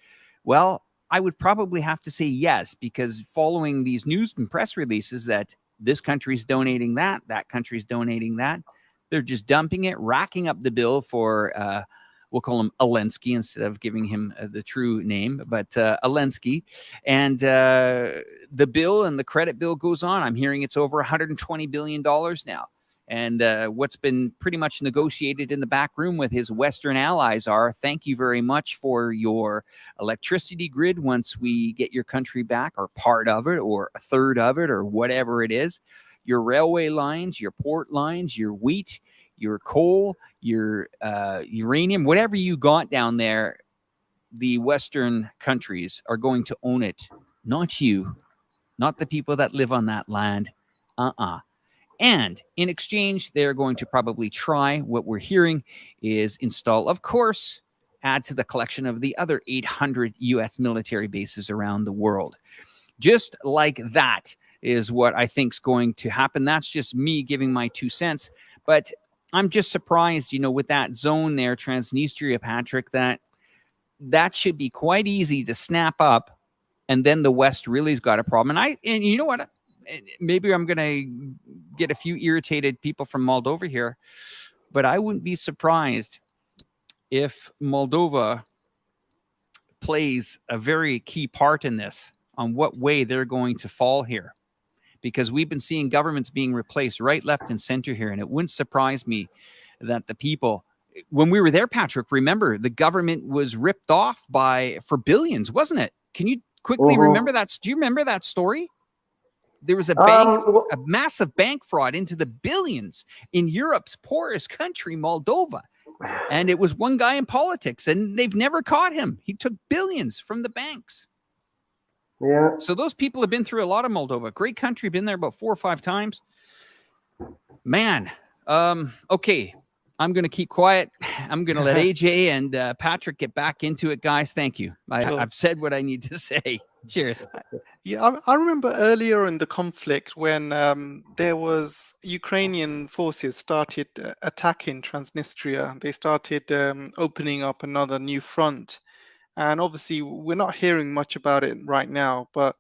S1: Well, I would probably have to say yes, because following these news and press releases that this country's donating that, that country's donating that, they're just dumping it, racking up the bill for we'll call him Alensky instead of giving him the true name, but Alensky. And the bill and the credit bill goes on. I'm hearing it's over $120 billion now. And what's been pretty much negotiated in the back room with his Western allies are, thank you very much for your electricity grid once we get your country back, or part of it, or a third of it, or whatever it is. Your railway lines, your port lines, your wheat, your coal, your uranium, whatever you got down there, the Western countries are going to own it. Not you, not the people that live on that land. And in exchange, they're going to probably try, what we're hearing is install, of course, add to the collection of the other 800 U.S. military bases around the world. Just like that is what I think is going to happen. That's just me giving my 2 cents. But I'm just surprised, you know, with that zone there, Transnistria, Patrick, that should be quite easy to snap up. And then the West really has got a problem. And you know what? Maybe I'm going to get a few irritated people from Moldova here, but I wouldn't be surprised if Moldova plays a very key part in this, on what way they're going to fall here. Because we've been seeing governments being replaced right, left, and center here. And it wouldn't surprise me that the people, when we were there, Patrick, remember, the government was ripped off for billions, wasn't it? Can you quickly remember that? Do you remember that story? There was a massive bank fraud into the billions in Europe's poorest country, Moldova. And it was one guy in politics, and they've never caught him. He took billions from the banks.
S3: Yeah.
S1: So those people have been through a lot of Moldova. Great country, been there about 4 or 5 times. Man, okay. I'm going to keep quiet. I'm going to let AJ and Patrick get back into it, guys. Thank you. I've said what I need to say. Cheers.
S2: Yeah, I remember earlier in the conflict when there was Ukrainian forces started attacking Transnistria. They started opening up another new front. And obviously, we're not hearing much about it right now. But,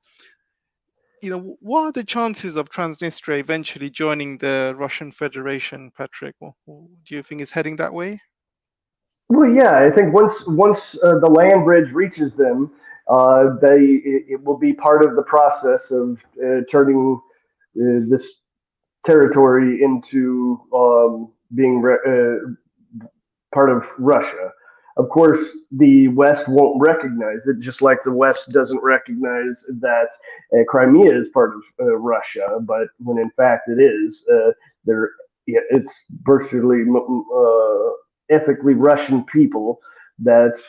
S2: you know, what are the chances of Transnistria eventually joining the Russian Federation, Patrick? Do you think it's heading that way?
S3: Well, yeah, I think once the land bridge reaches them, it will be part of the process of turning this territory into being part of Russia. Of course, the West won't recognize it, just like the West doesn't recognize that Crimea is part of Russia. But when in fact it is, it's virtually ethically Russian people that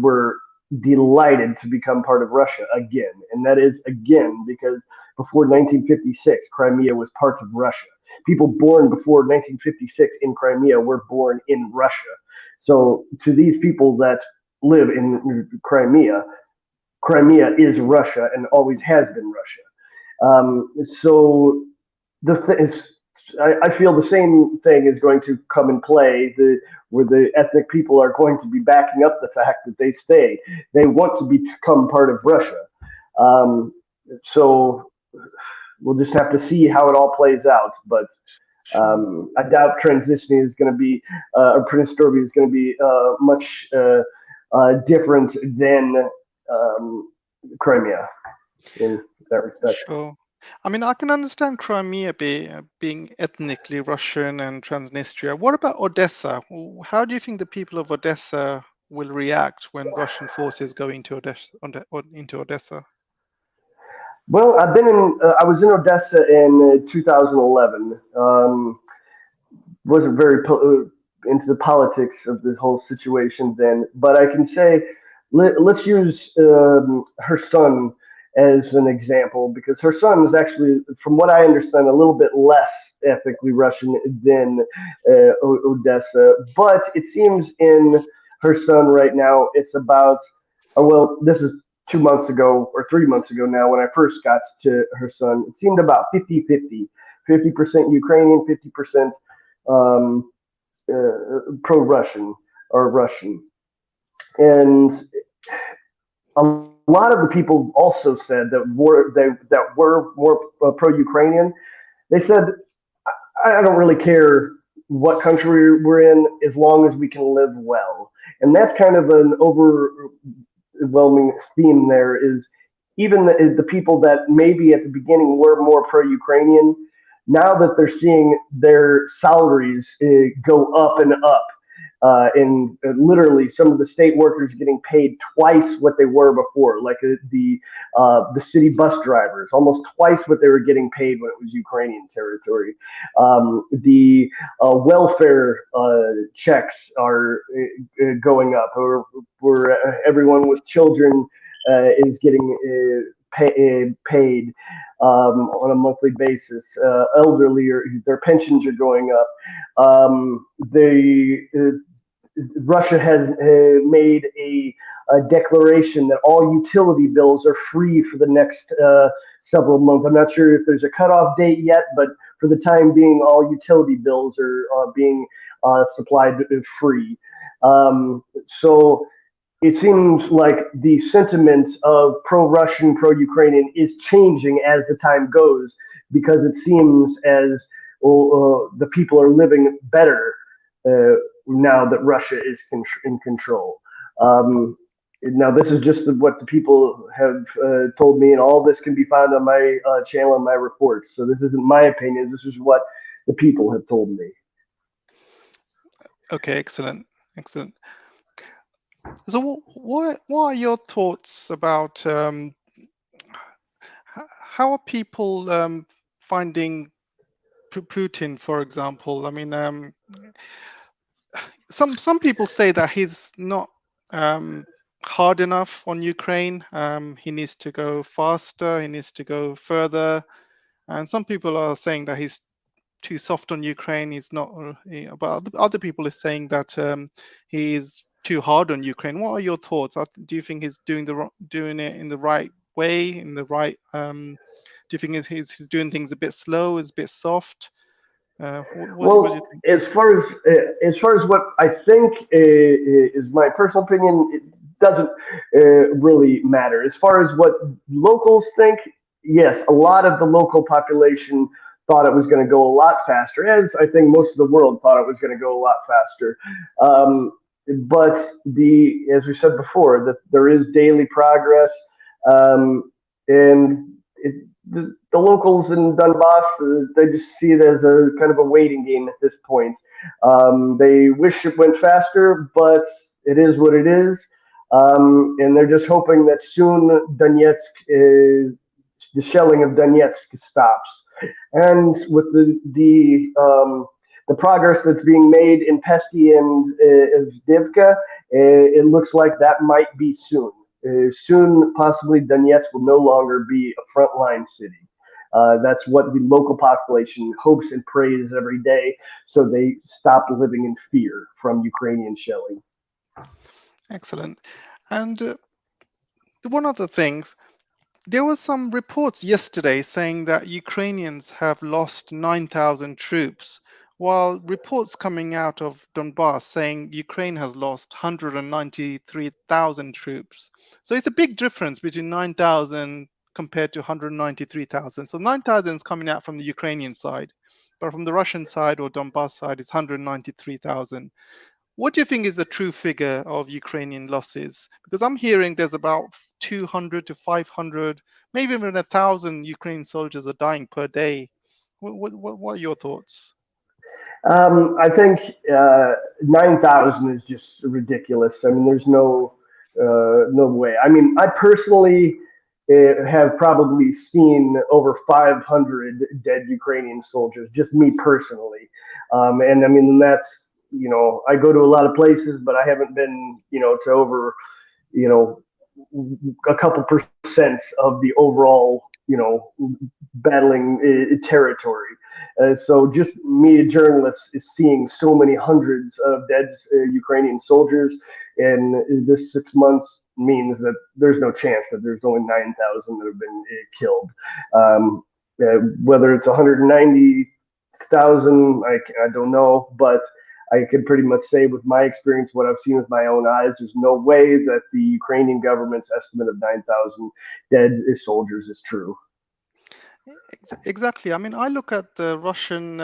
S3: were delighted to become part of Russia again. And that is again because before 1956, Crimea was part of Russia. People born before 1956 in Crimea were born in Russia. So to these people that live in Crimea, Crimea is Russia and always has been Russia. So the th- I feel the same thing is going to come in play, where the ethnic people are going to be backing up the fact that they stay. They want to become part of Russia. So we'll just have to see how it all plays out. But I doubt Transnistria is going to be, or Transnistria is going to be much different than Crimea in that respect.
S2: Sure. I mean, I can understand Crimea being ethnically Russian and Transnistria. What about Odessa? How do you think the people of Odessa will react when Russian forces go into Odessa?
S3: Well, I was in Odessa in 2011. Wasn't very into the politics of the whole situation then, but I can say let's use her son as an example because her son is actually, from what I understand, a little bit less ethnically Russian than Odessa, but it seems in her son right now it's about, well, this is 2 months ago or 3 months ago now when I first got to her son, it seemed about 50-50, 50% Ukrainian, 50% pro-Russian or Russian. And a lot of the people also said that were more pro-Ukrainian. They said, I don't really care what country we're in as long as we can live well. And that's kind of an overwhelming theme there is even the people that maybe at the beginning were more pro-Ukrainian, now that they're seeing their salaries go up and up, and literally some of the state workers getting paid twice what they were before, like the city bus drivers, almost twice what they were getting paid when it was Ukrainian territory. The welfare checks are going up, or everyone with children is getting paid on a monthly basis. Elderly, their pensions are going up. Russia has made a declaration that all utility bills are free for the next several months. I'm not sure if there's a cutoff date yet, but for the time being, all utility bills are being supplied free. So it seems like the sentiment of pro-Russian, pro-Ukrainian is changing as the time goes, because it seems as the people are living better now that Russia is in control. Now, this is just what the people have told me, and all this can be found on my channel and my reports. So this isn't my opinion. This is what the people have told me.
S2: Okay, excellent, excellent. So, what are your thoughts about how are people finding Putin, for example? I mean, some people say that he's not hard enough on Ukraine. He needs to go faster. He needs to go further. And some people are saying that he's too soft on Ukraine. He's not. But other people are saying that he is too hard on Ukraine. What are your thoughts? Do you think he's doing it in the right way? In the right? Do you think he's doing things a bit slow? It's a bit soft? What do you think?
S3: As far as what I think is my personal opinion, it doesn't really matter. As far as what locals think, yes, a lot of the local population thought it was going to go a lot faster, as I think most of the world thought it was going to go a lot faster. But as we said before, that there is daily progress, and the locals in Donbass, they just see it as a kind of a waiting game at this point. They wish it went faster, but it is what it is. And they're just hoping that soon Donetsk, the shelling of Donetsk stops. And with the progress that's being made in Pesky and Avdiivka, it looks like that might be soon. soon, possibly, Donetsk will no longer be a frontline city. That's what the local population hopes and prays every day, so they stop living in fear from Ukrainian shelling.
S2: Excellent. And one other thing, there were some reports yesterday saying that Ukrainians have lost 9,000 troops, while reports coming out of Donbass saying Ukraine has lost 193,000 troops. So it's a big difference between 9,000 compared to 193,000. So 9,000 is coming out from the Ukrainian side, but from the Russian side or Donbass side, it's 193,000. What do you think is the true figure of Ukrainian losses? Because I'm hearing there's about 200 to 500, maybe even 1,000 Ukrainian soldiers are dying per day. What are your thoughts?
S3: I think 9,000 is just ridiculous. I mean, there's no way. I mean, I personally have probably seen over 500 dead Ukrainian soldiers, just me personally. And I mean, that's, I go to a lot of places, but I haven't been, to over, you know, a couple percent of the overall, battling territory. So just me, a journalist, is seeing so many hundreds of dead Ukrainian soldiers, and this 6 months means that there's no chance that there's only 9,000 that have been killed. Whether it's 190,000, I don't know, but I can pretty much say with my experience, what I've seen with my own eyes, there's no way that the Ukrainian government's estimate of 9,000 dead soldiers is true.
S2: Exactly. I mean, I look at the Russian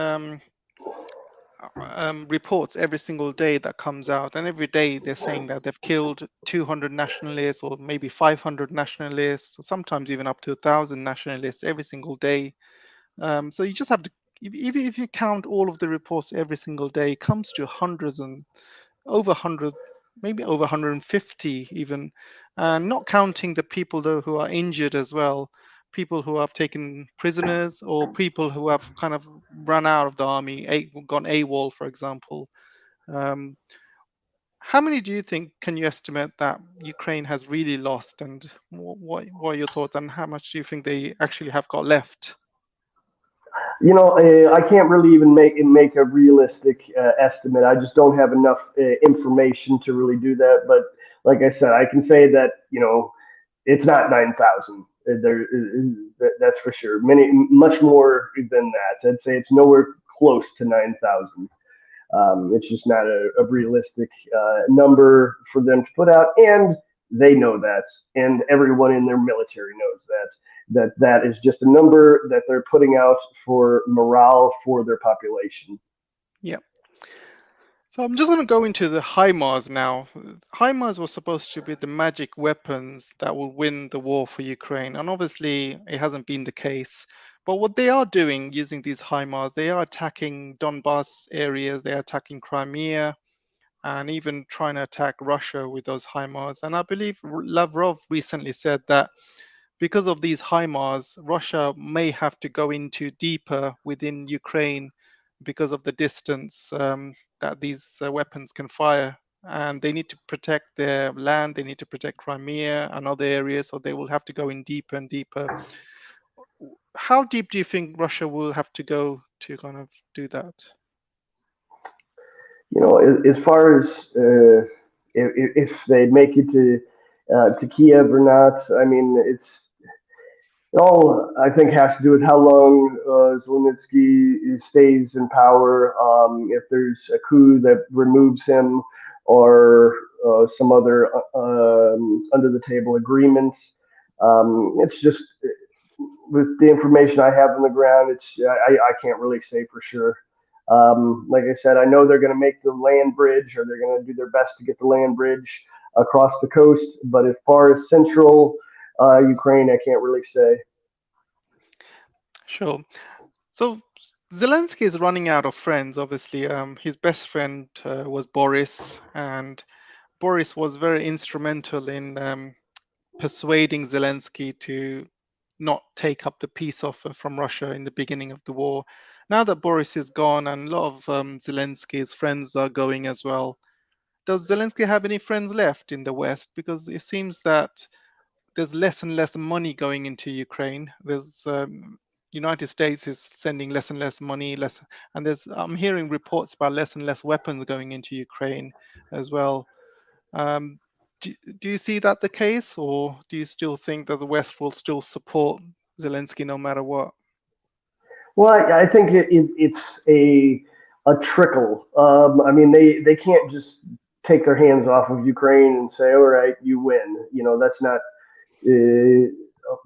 S2: reports every single day that comes out, and every day they're saying that they've killed 200 nationalists or maybe 500 nationalists, or sometimes even up to 1,000 nationalists every single day. So you just have to, even if you count all of the reports every single day, it comes to hundreds and over 100, maybe over 150 even, not counting the people though who are injured as well, people who have taken prisoners or people who have kind of run out of the army, gone AWOL, for example. Um, how many do you think, can you estimate that Ukraine has really lost, and what are your thoughts, and how much do you think they actually have got left?
S3: I can't really even make a realistic estimate. I just don't have enough information to really do that. But like I said, I can say that it's not 9,000. That's for sure. Much more than that. I'd say it's nowhere close to 9,000. It's just not a realistic number for them to put out, and they know that, and everyone in their military knows that is just a number that they're putting out for morale for their population.
S2: Yeah. So I'm just going to go into the HIMARS now. HIMARS was supposed to be the magic weapons that will win the war for Ukraine, and obviously it hasn't been the case. But what they are doing using these HIMARS, they are attacking Donbass areas, they are attacking Crimea, and even trying to attack Russia with those HIMARS. And I believe Lavrov recently said that because of these HIMARS, Russia may have to go into deeper within Ukraine because of the distance that these weapons can fire. And they need to protect their land, they need to protect Crimea and other areas, so they will have to go in deeper and deeper. How deep do you think Russia will have to go to kind of do that?
S3: As far as if they make it to Kiev or not, I mean, it all, I think, has to do with how long Zelensky stays in power. If there's a coup that removes him, or some other under the table agreements. It's just with the information I have on the ground, I can't really say for sure. Like I said, I know they're going to make the land bridge, or they're going to do their best to get the land bridge across the coast. But as far as central Ukraine, I can't really say.
S2: Sure. So Zelensky is running out of friends, obviously. His best friend was Boris, and Boris was very instrumental in persuading Zelensky to not take up the peace offer from Russia in the beginning of the war. Now that Boris is gone and a lot of Zelensky's friends are going as well, does Zelensky have any friends left in the West? Because it seems that there's less and less money going into Ukraine. There's United States is sending less and less money, and I'm hearing reports about less and less weapons going into Ukraine as well. Do you see that the case, or do you still think that the West will still support Zelensky no matter what?
S3: Well, I think it's a trickle. I mean, they can't just take their hands off of Ukraine and say, "All right, you win." You know, that's not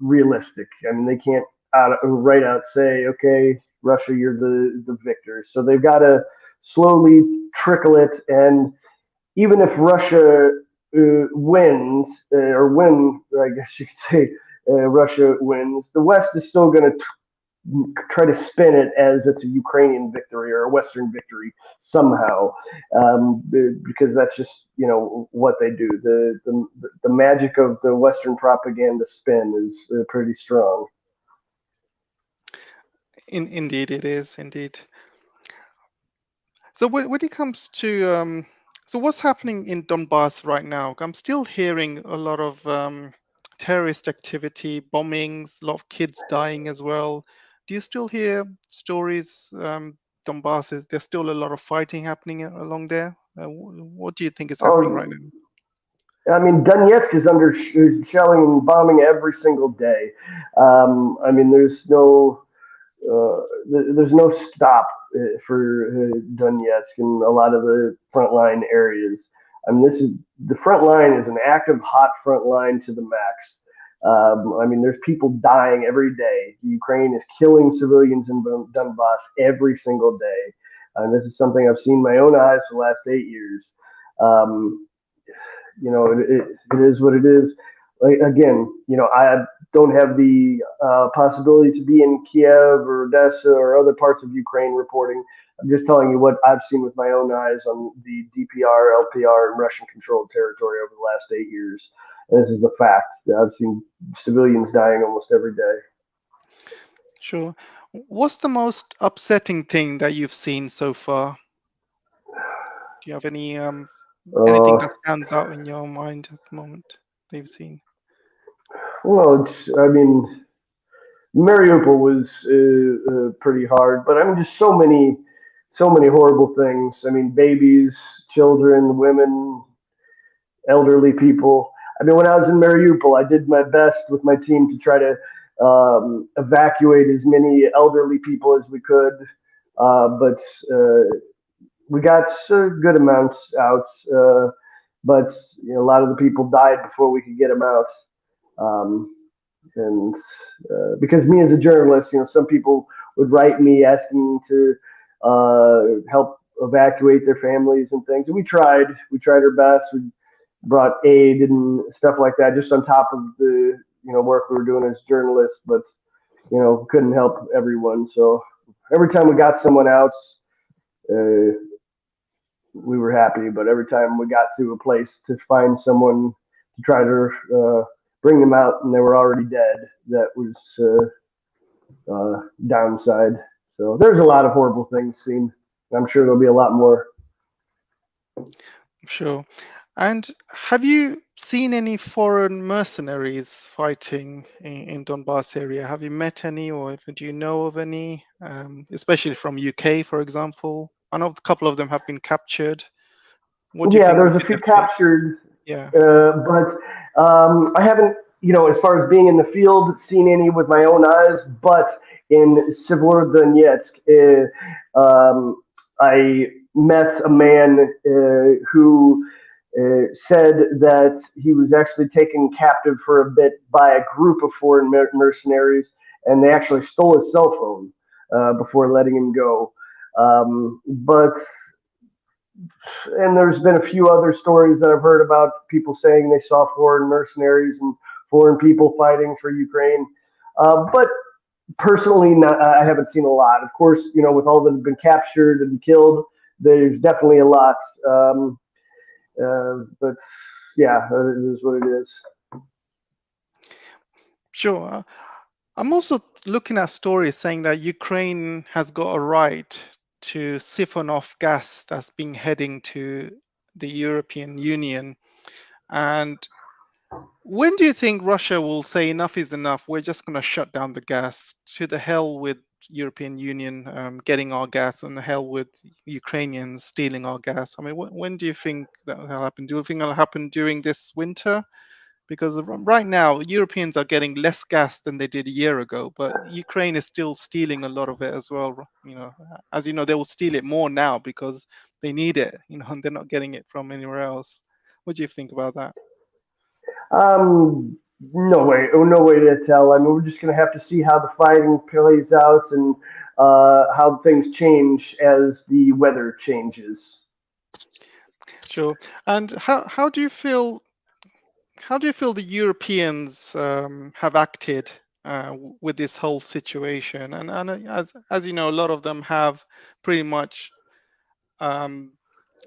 S3: realistic. I mean, they can't right out say, "Okay, Russia, you're the victors." So they've got to slowly trickle it, and even if Russia wins, I guess you could say Russia wins, the West is still going to try to spin it as it's a Ukrainian victory or a Western victory somehow, because that's just what they do. The magic of the Western propaganda spin is pretty strong.
S2: Indeed, it is indeed. So when it comes to so what's happening in Donbass right now? I'm still hearing a lot of terrorist activity, bombings, a lot of kids dying as well. Do you still hear stories? Donbass is there's still a lot of fighting happening along there. What do you think is happening right now?
S3: I mean, Donetsk is under shelling and bombing every single day. I mean, there's no stop for Donetsk in a lot of the frontline areas. I mean, the front line is an active, hot front line to the max. I mean, there's people dying every day. Ukraine is killing civilians in Donbass every single day. And this is something I've seen my own eyes for the last 8 years. It is what it is. Like, again, I don't have the possibility to be in Kiev or Odessa or other parts of Ukraine reporting. I'm just telling you what I've seen with my own eyes on the DPR, LPR, and Russian-controlled territory over the last 8 years. And this is the fact that I've seen civilians dying almost every day.
S2: Sure. What's the most upsetting thing that you've seen so far? Do you have any anything that stands out in your mind at the moment that you've seen?
S3: Well, I mean, Mariupol was pretty hard, but I mean, just so many horrible things. I mean, babies, children, women, elderly people. I mean, when I was in Mariupol, I did my best with my team to try to evacuate as many elderly people as we could, but we got good amounts out. But a lot of the people died before we could get them out. And because me as a journalist, some people would write me asking to help evacuate their families and things. And we tried our best. We brought aid and stuff like that, just on top of the work we were doing as journalists. But couldn't help everyone. So every time we got someone out, we were happy. But every time we got to a place to find someone to try to bring them out and they were already dead, that was downside. So there's a lot of horrible things seen. I'm sure there'll be a lot more.
S2: Sure. And have you seen any foreign mercenaries fighting in Donbass area? Have you met any, or do you know of any, especially from UK, for example? I know a couple of them have been captured. What do you think?
S3: There's a few captured.
S2: Yeah.
S3: But I haven't, as far as being in the field, seen any with my own eyes. But in Severodonetsk, I met a man who said that he was actually taken captive for a bit by a group of foreign mercenaries, and they actually stole his cell phone before letting him go. And there's been a few other stories that I've heard about people saying they saw foreign mercenaries and foreign people fighting for Ukraine. But personally, I haven't seen a lot. Of course, with all that have been captured and killed, there's definitely a lot. But yeah, it is what it is.
S2: Sure. I'm also looking at stories saying that Ukraine has got a right to siphon off gas that's been heading to the European Union. And when do you think Russia will say enough is enough? We're just going to shut down the gas. To the hell with European Union getting our gas, and the hell with Ukrainians stealing our gas. I mean, when do you think that will happen? Do you think it'll happen during this winter? Because right now Europeans are getting less gas than they did a year ago, but Ukraine is still stealing a lot of it as well. You know, as you know, they will steal it more now because they need it. You know, and they're not getting it from anywhere else. What do you think about that?
S3: No way to tell. I mean, we're just going to have to see how the fighting plays out and how things change as the weather changes.
S2: Sure. And how do you feel? How do you feel the Europeans have acted with this whole situation? And as you know, a lot of them have pretty much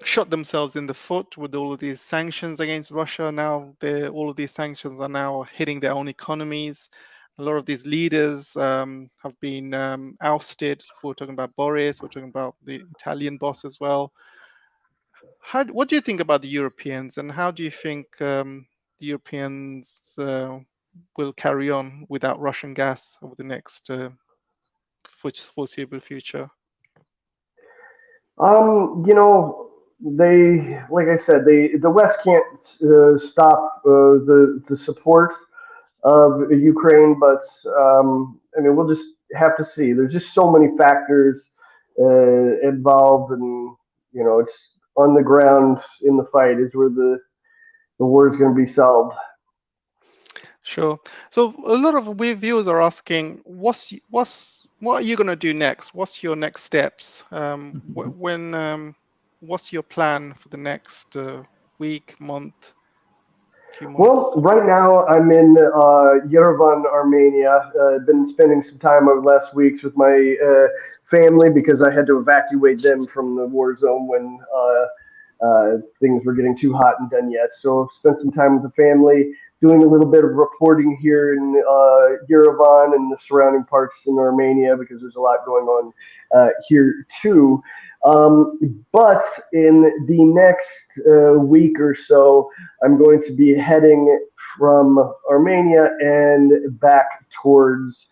S2: shot themselves in the foot with all of these sanctions against Russia. Now, all of these sanctions are now hitting their own economies. A lot of these leaders have been ousted. We're talking about Boris. We're talking about the Italian boss as well. What do you think about the Europeans, and how do you think the Europeans will carry on without Russian gas over the next foreseeable future?
S3: You know, like I said, the West can't stop the support of Ukraine, but I mean, we'll just have to see. There's just so many factors involved, and you know, it's on the ground in the fight is where the war is going to be solved.
S2: Sure. So a lot of viewers are asking, what are you going to do next? What's your next steps? What's your plan for the next week, month, few
S3: Well,
S2: months?
S3: right now I'm in Yerevan, Armenia. Been spending some time over the last weeks with my family because I had to evacuate them from the war zone when things were getting too hot in Donetsk. So spent some time with the family, doing a little bit of reporting here in Yerevan and the surrounding parts in Armenia because there's a lot going on here too. But in the next week or so, I'm going to be heading from Armenia and back towards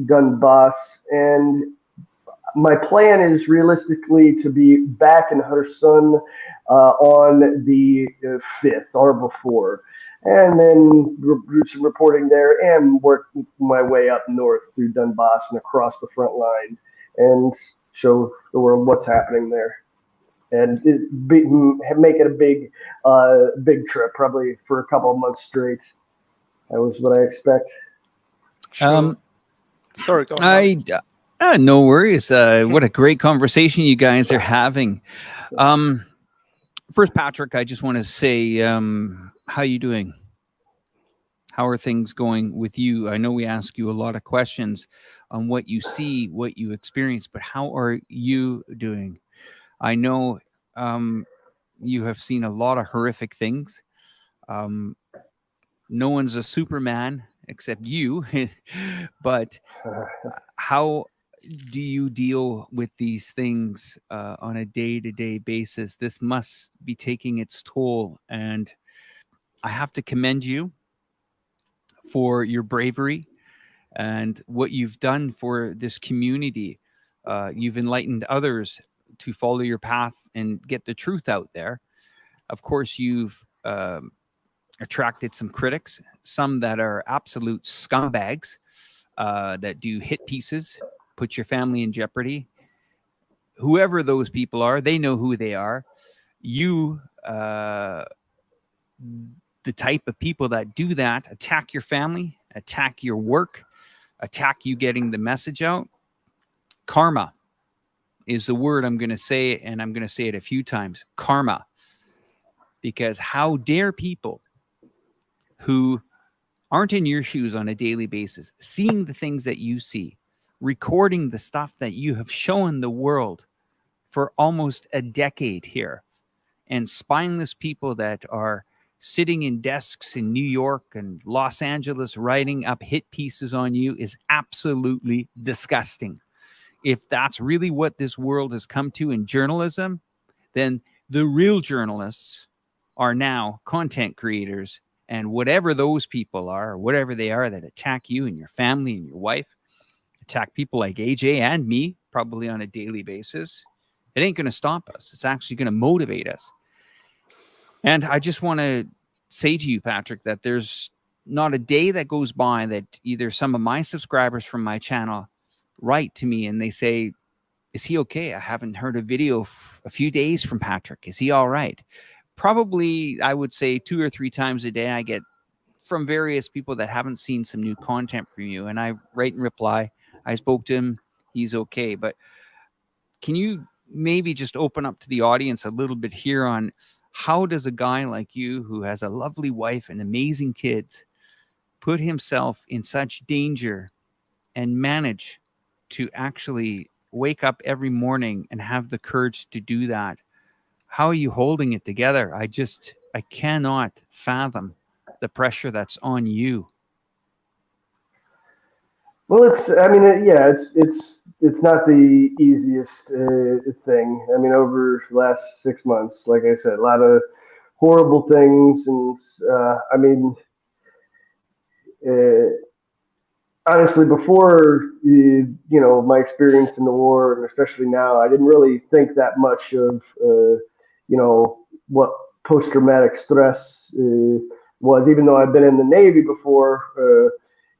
S3: Donbass. And my plan is realistically to be back in Kherson on the 5th or before, and then do some reporting there and work my way up north through Donbass and across the front line and show the world what's happening there. And make it a big trip, probably for a couple of months straight. That was what I expect.
S2: Sure. Sorry, go on.
S1: No worries. What a great conversation you guys are having. First, Patrick, I just want to say, how you doing? How are things going with you? I know we ask you a lot of questions on what you see, what you experience, but how are you doing? I know you have seen a lot of horrific things. No one's a Superman except you, but how do you deal with these things on a day-to-day basis? This must be taking its toll, and I have to commend you for your bravery and what you've done for this community. You've enlightened others to follow your path and get the truth out there. Of course, you've attracted some critics, some that are absolute scumbags that do hit pieces, put your family in jeopardy. Whoever those people are, they know who they are. You, the type of people that do that, attack your family, attack your work, attack you getting the message out. Karma is the word I'm going to say, and I'm going to say it a few times. Karma. Because how dare people who aren't in your shoes on a daily basis, seeing the things that you see, recording the stuff that you have shown the world for almost a decade here, and spineless people that are sitting in desks in New York and Los Angeles writing up hit pieces on you is absolutely disgusting. If that's really what this world has come to in journalism, then The real journalists are now content creators, and whatever those people are, or whatever they are that attack you and your family and your wife, attack people like AJ and me, probably on a daily basis, it ain't going to stop us. It's actually going to motivate us. And I just want to say to you, Patrick, that there's not a day that goes by that either some of my subscribers from my channel write to me and they say, is he okay? I haven't heard a video a few days from Patrick. Is he all right? Probably, I would say 2 or 3 times a day, I get from various people that haven't seen some new content from you. And I write and reply, I spoke to him. He's okay. But can you maybe just open up to the audience a little bit here on how does a guy like you, who has a lovely wife and amazing kids, put himself in such danger and manage to actually wake up every morning and have the courage to do that? How are you holding it together? I cannot fathom the pressure that's on you.
S3: Well, it's not the easiest thing. I mean, over the last 6 months, like I said, a lot of horrible things, and honestly, before my experience in the war, and especially now, I didn't really think that much of what post-traumatic stress was. Even though I've been in the Navy before,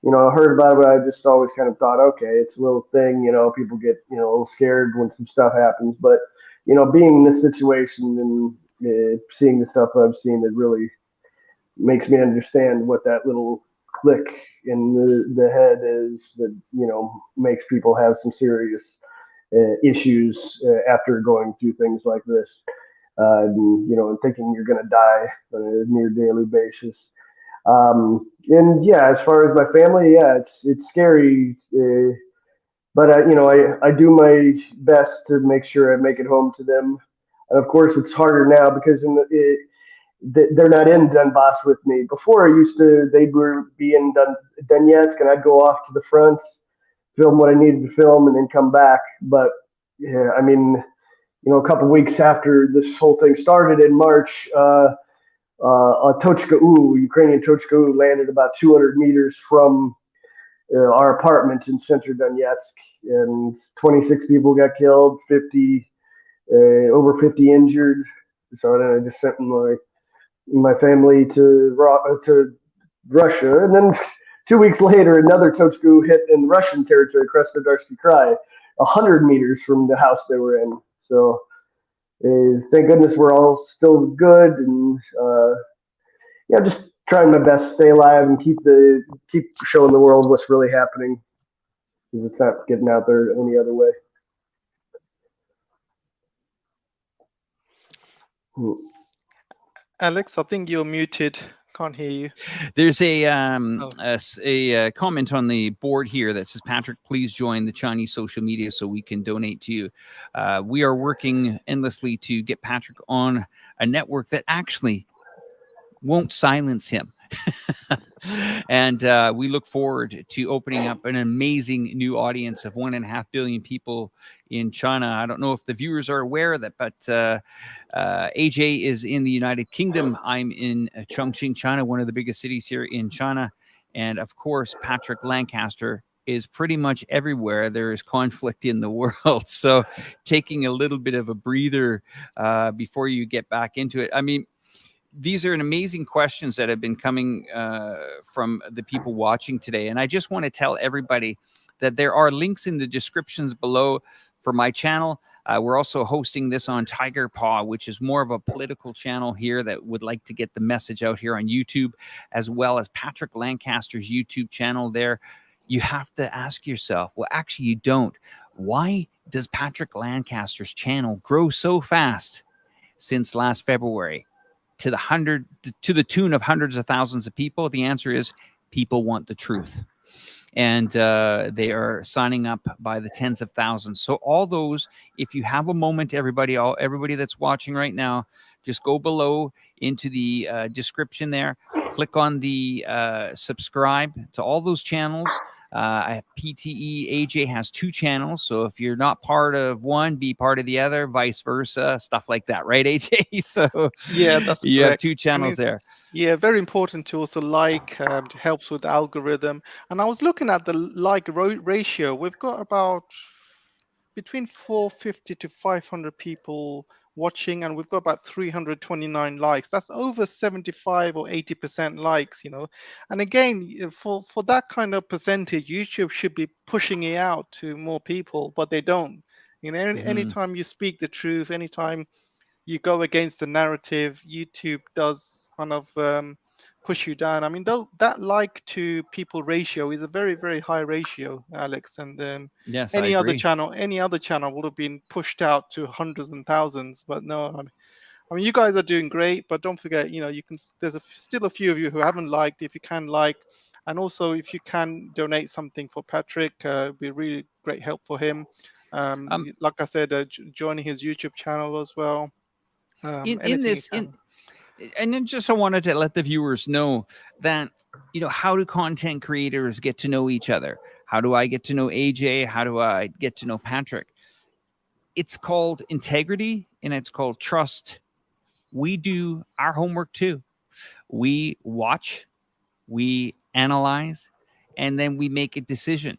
S3: I heard about it, but I just always kind of thought, okay, it's a little thing. People get a little scared when some stuff happens, but being in this situation and seeing the stuff I've seen, it really makes me understand what that little click in the head is that makes people have some serious issues after going through things like this, and thinking you're going to die on a near daily basis. And yeah, as far as my family, yeah, it's scary, but I do my best to make sure I make it home to them. And of course, it's harder now because they're not in Donbass with me. Before they would be in Donetsk, and I'd go off to the fronts, film what I needed to film, and then come back. But yeah, I mean, a couple weeks after this whole thing started in March, a Ukrainian Tochka-U landed about 200 meters from our apartment in center Donetsk, and 26 people got killed, over 50 injured. So then I just sent my family to Russia, and then 2 weeks later, another Tochka-U hit in Russian territory, Krasnodarsky Krai, 100 meters from the house they were in. So thank goodness we're all still good, and just trying my best to stay alive and keep showing the world what's really happening, because it's not getting out there any other way.
S2: Alex, I think you're muted. Can't hear you.
S1: There's a comment on the board here that says, Patrick, please join the Chinese social media so we can donate to you. We are working endlessly to get Patrick on a network that actually won't silence him. And we look forward to opening up an amazing new audience of 1.5 billion people in China. I don't know if the viewers are aware of that, but AJ is in the United Kingdom. I'm in Chongqing, China, one of the biggest cities here in China. And of course, Patrick Lancaster is pretty much everywhere there is conflict in the world. So taking a little bit of a breather before you get back into it. I mean, these are amazing questions that have been coming from the people watching today. And I just want to tell everybody that there are links in the descriptions below for my channel. We're also hosting this on Tiger Paw, which is more of a political channel here that would like to get the message out here on YouTube, as well as Patrick Lancaster's YouTube channel there. You have to ask yourself, well, actually you don't. Why does Patrick Lancaster's channel grow so fast since last February? To the tune of hundreds of thousands of people? The answer is people want the truth, and they are signing up by the tens of thousands. So all those, if you have a moment, everybody that's watching right now, just go below into the description there, click on the subscribe to all those channels. PTE AJ has 2 channels, so if you're not part of one, be part of the other, vice versa, stuff like that, right, AJ? So
S2: Yeah, that's
S1: you
S2: correct.
S1: have 2 channels
S2: it's,
S1: there.
S2: yeah, very important to also like. It helps with the algorithm. And I was looking at the like ratio. We've got about between 450 to 500 people watching, and we've got about 329 likes. That's over 75 or 80% likes, you know. And again, for that kind of percentage, YouTube should be pushing it out to more people, but they don't. You know, anytime you speak the truth, anytime you go against the narrative, YouTube does kind of push you down. I mean, though, that like to people ratio is a very, very high ratio, Alex. And
S1: Yes, I agree.
S2: any other channel would have been pushed out to hundreds and thousands. But no, I mean, you guys are doing great. But don't forget, you know, you can. There's still a few of you who haven't liked. If you can like, and also if you can donate something for Patrick, it'd be really great help for him. Like I said, joining his YouTube channel as well.
S1: In this, and then just I wanted to let the viewers know that, you know, how do content creators get to know each other? How do I get to know AJ? How do I get to know Patrick? It's called integrity and it's called trust. We do our homework too. We watch, we analyze, and then we make a decision,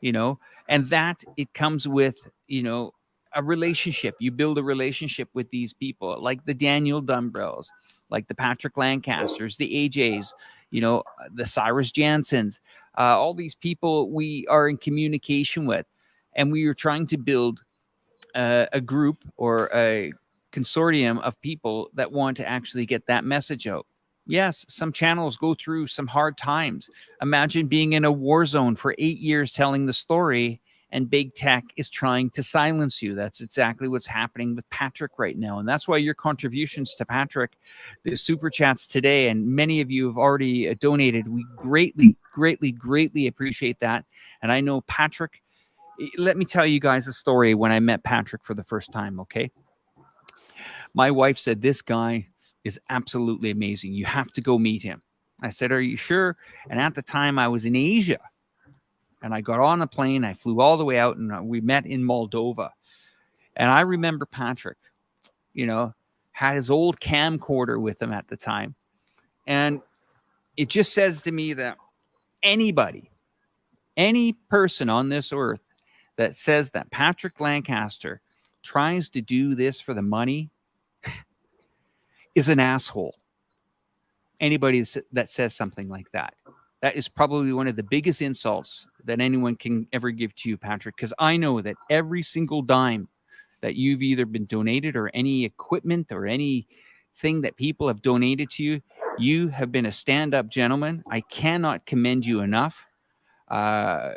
S1: you know, and that it comes with, you know, a relationship. You build a relationship with these people, like the Daniel Dumbrells, like the Patrick Lancasters, the AJs, you know, the Cyrus Jansons, all these people we are in communication with, and we are trying to build a group or a consortium of people that want to actually get that message out. Yes, some channels go through some hard times. Imagine being in a war zone for 8 years telling the story, and big tech is trying to silence you. That's exactly what's happening with Patrick right now. And that's why your contributions to Patrick, the super chats today, and many of you have already donated. We greatly, greatly, greatly appreciate that. And I know Patrick, let me tell you guys a story when I met Patrick for the first time, okay? My wife said, this guy is absolutely amazing. You have to go meet him. I said, are you sure? And at the time I was in Asia, and I got on the plane. I flew all the way out, and we met in Moldova. And I remember Patrick, you know, had his old camcorder with him at the time. And it just says to me that anybody, any person on this earth that says that Patrick Lancaster tries to do this for the money is an asshole. Anybody that says something like that. That is probably one of the biggest insults that anyone can ever give to you, Patrick, because I know that every single dime that you've either been donated or any equipment or anything that people have donated to you, you have been a stand-up gentleman. I cannot commend you enough. I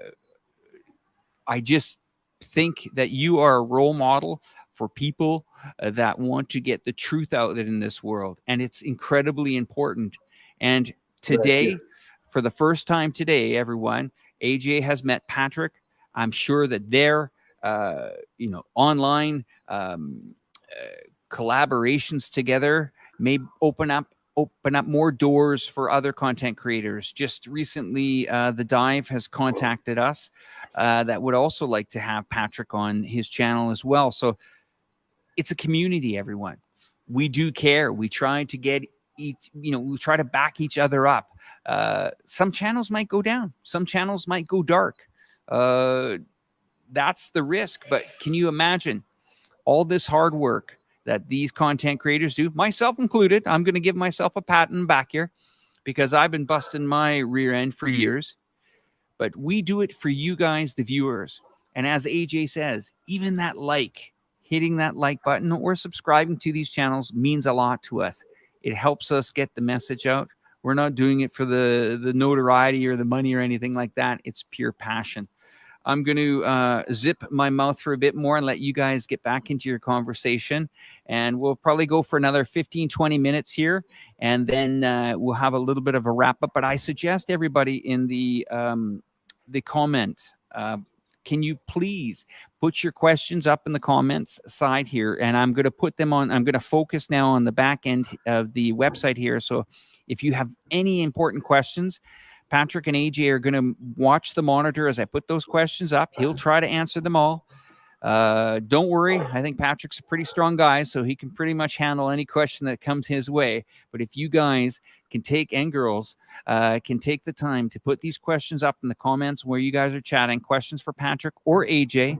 S1: just think that you are a role model for people that want to get the truth out in this world. And it's incredibly important. And today, for the first time today, everyone, AJ has met Patrick. I'm sure that their, you know, online collaborations together may open up more doors for other content creators. Just recently, The Dive has contacted us that would also like to have Patrick on his channel as well. So it's a community, everyone. We do care. We try to get each, you know, we try to back each other up. Some channels might go down. Some channels might go dark. That's the risk. But can you imagine all this hard work that these content creators do, myself included? I'm going to give myself a pat on the back here because I've been busting my rear end for years. But we do it for you guys, the viewers. And as AJ says, even that like, hitting that like button or subscribing to these channels means a lot to us. It helps us get the message out. We're not doing it for the notoriety or the money or anything like that. It's pure passion. I'm going to zip my mouth for a bit more and let you guys get back into your conversation. And we'll probably go for another 15, 20 minutes here. And then we'll have a little bit of a wrap up. But I suggest everybody in the comment can you please put your questions up in the comments side here, and I'm going to put them on. I'm going to focus now on the back end of the website here. So if you have any important questions, Patrick and AJ are going to watch the monitor as I put those questions up. He'll try to answer them all. Don't worry. I think Patrick's a pretty strong guy, so he can pretty much handle any question that comes his way. But if you guys can take, and girls, can take the time to put these questions up in the comments where you guys are chatting, questions for Patrick or AJ,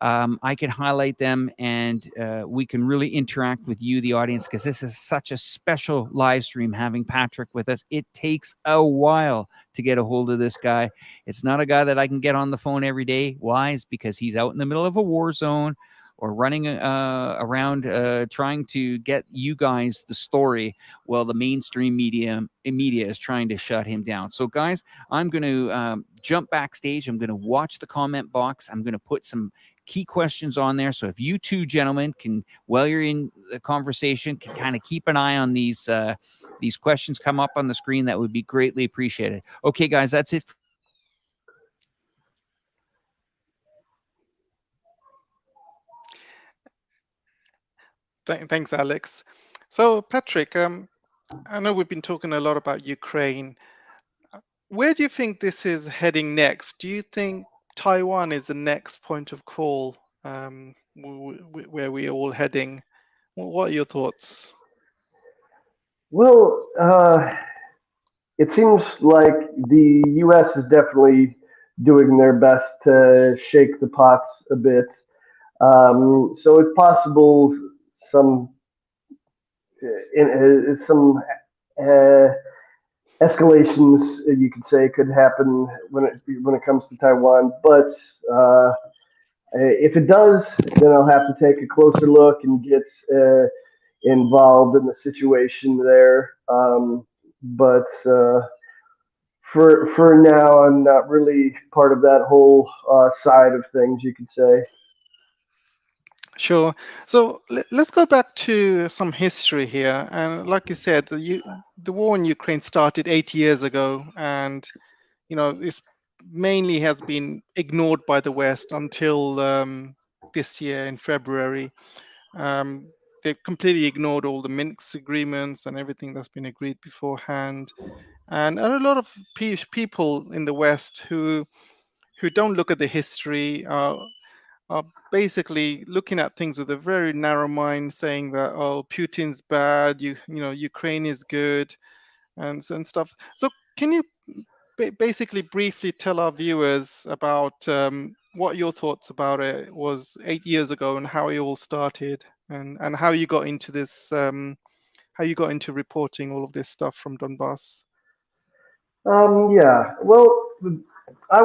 S1: I can highlight them, and we can really interact with you, the audience, because this is such a special live stream having Patrick with us. It takes a while to get a hold of this guy. It's not a guy that I can get on the phone every day. Why? It's because he's out in the middle of a war zone or running around trying to get you guys the story while the mainstream media is trying to shut him down. So, guys, I'm going to jump backstage. I'm going to watch the comment box. I'm going to put some key questions on there. So if you two gentlemen can, while you're in the conversation, can kind of keep an eye on these questions come up on the screen, that would be greatly appreciated. Okay, guys, that's it.
S2: Thanks, Alex. So, Patrick, I know we've been talking a lot about Ukraine. Where do you think this is heading next? Do you think Taiwan is the next point of call, where we're all heading? What are your thoughts?
S3: Well, it seems like the U.S. is definitely doing their best to shake the pots a bit. So it's possible some uh, escalations, you could say, could happen when it comes to Taiwan. But if it does, then I'll have to take a closer look and get involved in the situation there. But for now, I'm not really part of that whole side of things, you could say.
S2: Sure. So let's go back to some history here. And like you said, the war in Ukraine started 8 years ago, and this mainly has been ignored by the West until this year in February. They've completely ignored all the Minsk agreements and everything that's been agreed beforehand. And a lot of people in the West who don't look at the history are basically looking at things with a very narrow mind, saying that, oh, Putin's bad, Ukraine is good, and stuff. So can you basically briefly tell our viewers about what your thoughts about it was 8 years ago, and how it all started, and how you got into this, how you got into reporting all of this stuff from Donbass?
S3: Yeah. Well, I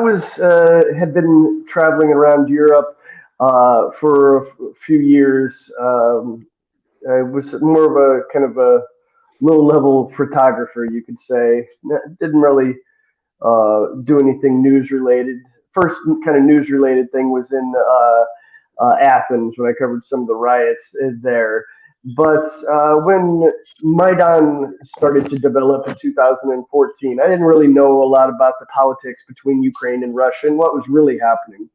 S3: had been traveling around Europe for a few years. I was more of a kind of a low-level photographer, you could say. Didn't really do anything news related. First kind of news related thing was in Athens when I covered some of the riots there. But when Maidan started to develop in 2014, I didn't really know a lot about the politics between Ukraine and Russia and what was really happening.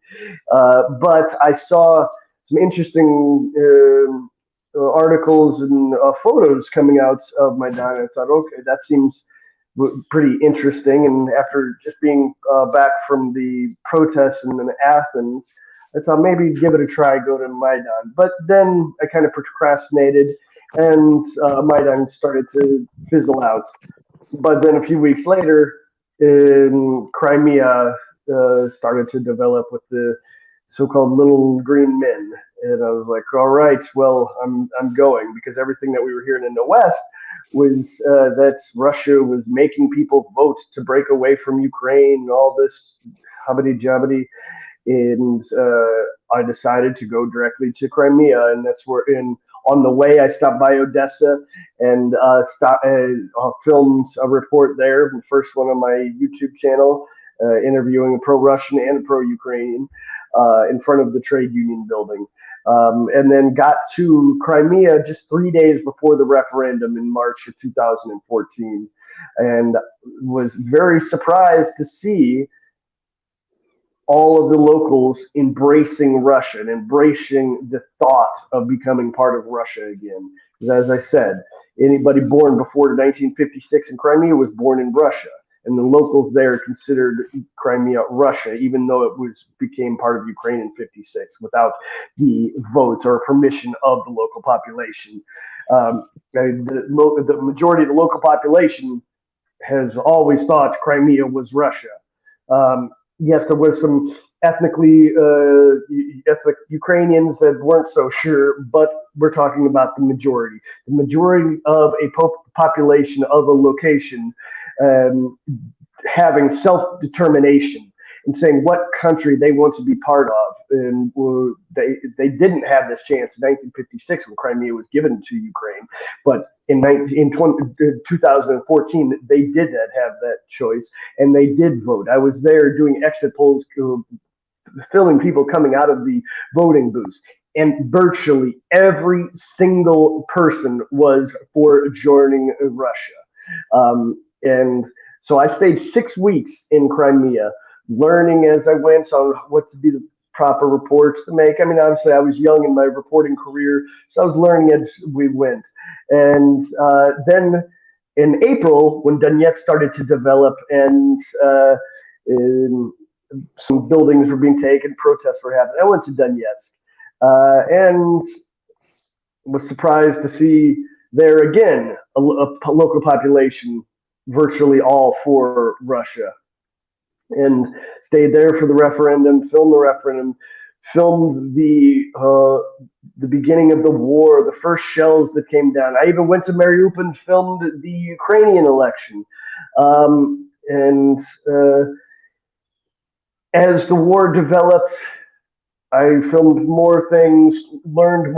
S3: But I saw some interesting articles and photos coming out of Maidan. And I thought, okay, that seems pretty interesting. And after just being back from the protests in Athens, I thought maybe give it a try, go to Maidan. But then I kind of procrastinated, and Maidan started to fizzle out. But then a few weeks later, Crimea started to develop with the so-called little green men, and I was like, all right, well, I'm going, because everything that we were hearing in the West was that Russia was making people vote to break away from Ukraine and all this hubbity jabbity. And I decided to go directly to Crimea, and that's where on the way I stopped by Odessa and filmed a report there, the first one on my YouTube channel, interviewing a pro-Russian and a pro-Ukrainian in front of the trade union building. And then got to Crimea just 3 days before the referendum in March of 2014, and was very surprised to see all of the locals embracing Russia and embracing the thought of becoming part of Russia again. Because as I said, anybody born before 1956 in Crimea was born in Russia, and the locals there considered Crimea Russia, even though it became part of Ukraine in '56 without the votes or permission of the local population. The majority of the local population has always thought Crimea was Russia. Yes, there was some ethnic Ukrainians that weren't so sure, but we're talking about the majority. The majority of a population of a location having self-determination and saying what country they want to be part of. And they didn't have this chance in 1956 when Crimea was given to Ukraine. But in 2014, they did have that choice, and they did vote. I was there doing exit polls, filming people coming out of the voting booths. And virtually every single person was for joining Russia. And so I stayed 6 weeks in Crimea, learning as I went on what to be the proper reports to make. I mean, obviously, I was young in my reporting career, so I was learning as we went. And then in April, when Donetsk started to develop and some buildings were being taken, protests were happening, I went to Donetsk and was surprised to see there again a local population virtually all for Russia, and stayed there for the referendum, filmed the beginning of the war, the first shells that came down. I even went to Mariupol and filmed the Ukrainian election. And as the war developed, I filmed more things, learned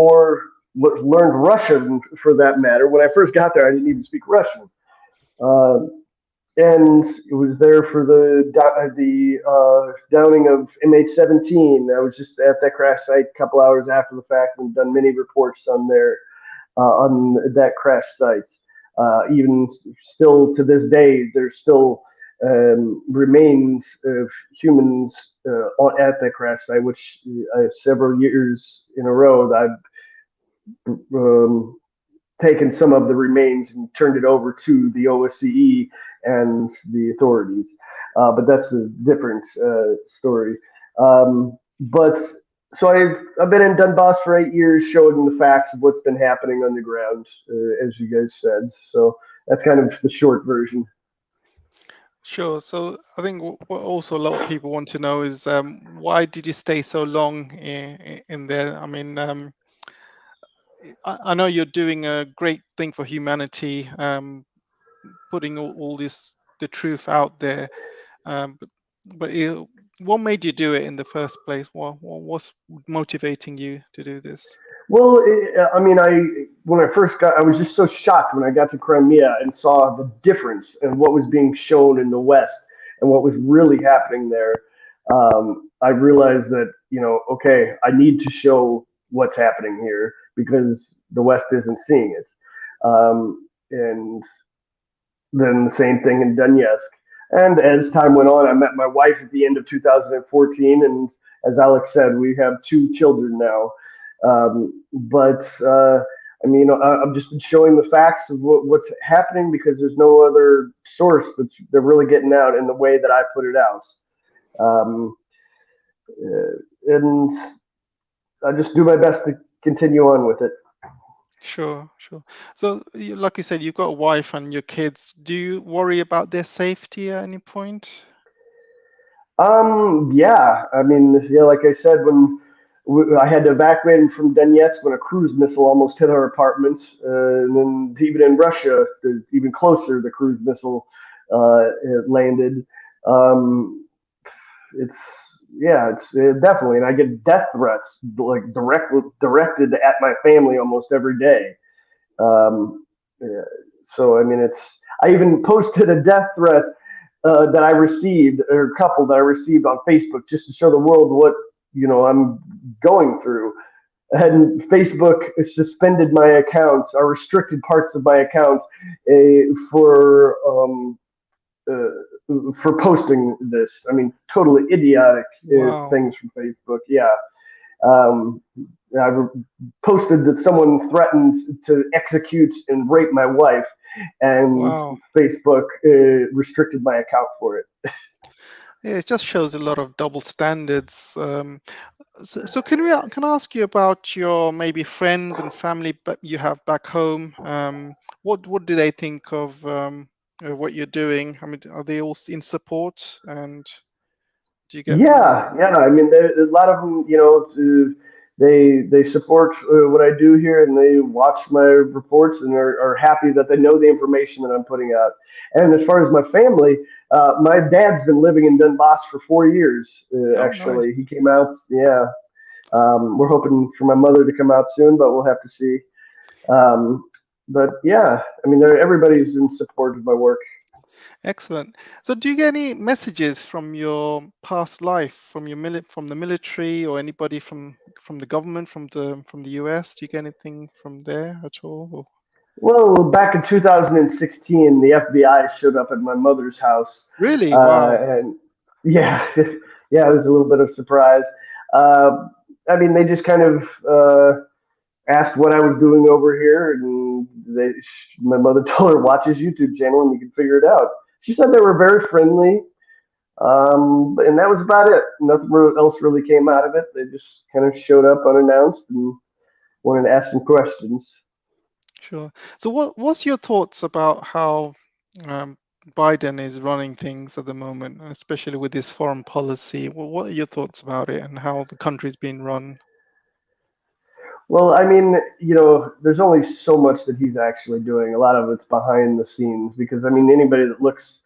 S3: Russian for that matter. When I first got there, I didn't even speak Russian. And it was there for the downing of MH17. I was just at that crash site a couple hours after the fact and done many reports on that crash site. Even still to this day, there's still remains of humans at that crash site, which several years in a row I've taken some of the remains and turned it over to the ODYSEE and the authorities. But that's a different story. But so I've been in Donbass for 8 years, showing the facts of what's been happening on the ground, as you guys said. So that's kind of the short version.
S2: Sure. So I think what also a lot of people want to know is why did you stay so long in there? I mean, I know you're doing a great thing for humanity, putting all the truth out there. But what made you do it in the first place? What's motivating you to do this?
S3: Well, I mean, when I first I was just so shocked when I got to Crimea and saw the difference in what was being shown in the West and what was really happening there. I realized that, okay, I need to show what's happening here because the West isn't seeing it. And then the same thing in Donetsk. And as time went on, I met my wife at the end of 2014. And as Alex said, we have 2 children now. I mean, I've just been showing the facts of what's happening because there's no other source they're really getting out in the way that I put it out. And I just do my best to continue on with it.
S2: Sure. So, like you said, you've got a wife and your kids. Do you worry about their safety at any point?
S3: Yeah. I mean, yeah, like I said, when I had to evacuate from Donetsk when a cruise missile almost hit our apartments, and then even in Russia, even closer, the cruise missile it landed. It's definitely, and I get death threats like directed at my family almost every day. So I mean, I even posted a death threat that I received, or a couple that I received on Facebook, just to show the world what I'm going through. And Facebook suspended my accounts, or restricted parts of my accounts for for posting this. I mean, totally idiotic
S2: Wow.
S3: things from Facebook. Yeah. Um, I posted that someone threatened to execute and rape my wife, and
S2: Wow.
S3: Facebook restricted my account for it.
S2: Yeah, it just shows a lot of double standards. So can I ask you about your maybe friends and family you have back home? What do they think of what you're doing? I mean, are they all in support? And do you get
S3: Yeah. I mean, a lot of them, they support what I do here, and they watch my reports, and are happy that they know the information that I'm putting out. And as far as my family, my dad's been living in Donbass for 4 years.
S2: oh, nice.
S3: Actually, he came out. Yeah, we're hoping for my mother to come out soon, but we'll have to see. Um, but yeah, I mean, everybody's in support of my work.
S2: Excellent. So do you get any messages from your past life, from from the military, or anybody from the government, from the US? Do you get anything from there at all?
S3: Well, back in 2016, the FBI showed up at my mother's house,
S2: Really? Wow.
S3: and yeah, yeah, it was a little bit of surprise. I mean, they just kind of asked what I was doing over here, and my mother told her, watch his YouTube channel, and you can figure it out. She said they were very friendly, and that was about it. Nothing else really came out of it. They just kind of showed up unannounced and wanted to ask some questions.
S2: Sure. So what's your thoughts about how um, Biden is running things at the moment, especially with his foreign policy? What are your thoughts about it and how the country's being run?
S3: Well, I mean, there's only so much that he's actually doing. A lot of it's behind the scenes because, I mean, anybody that looks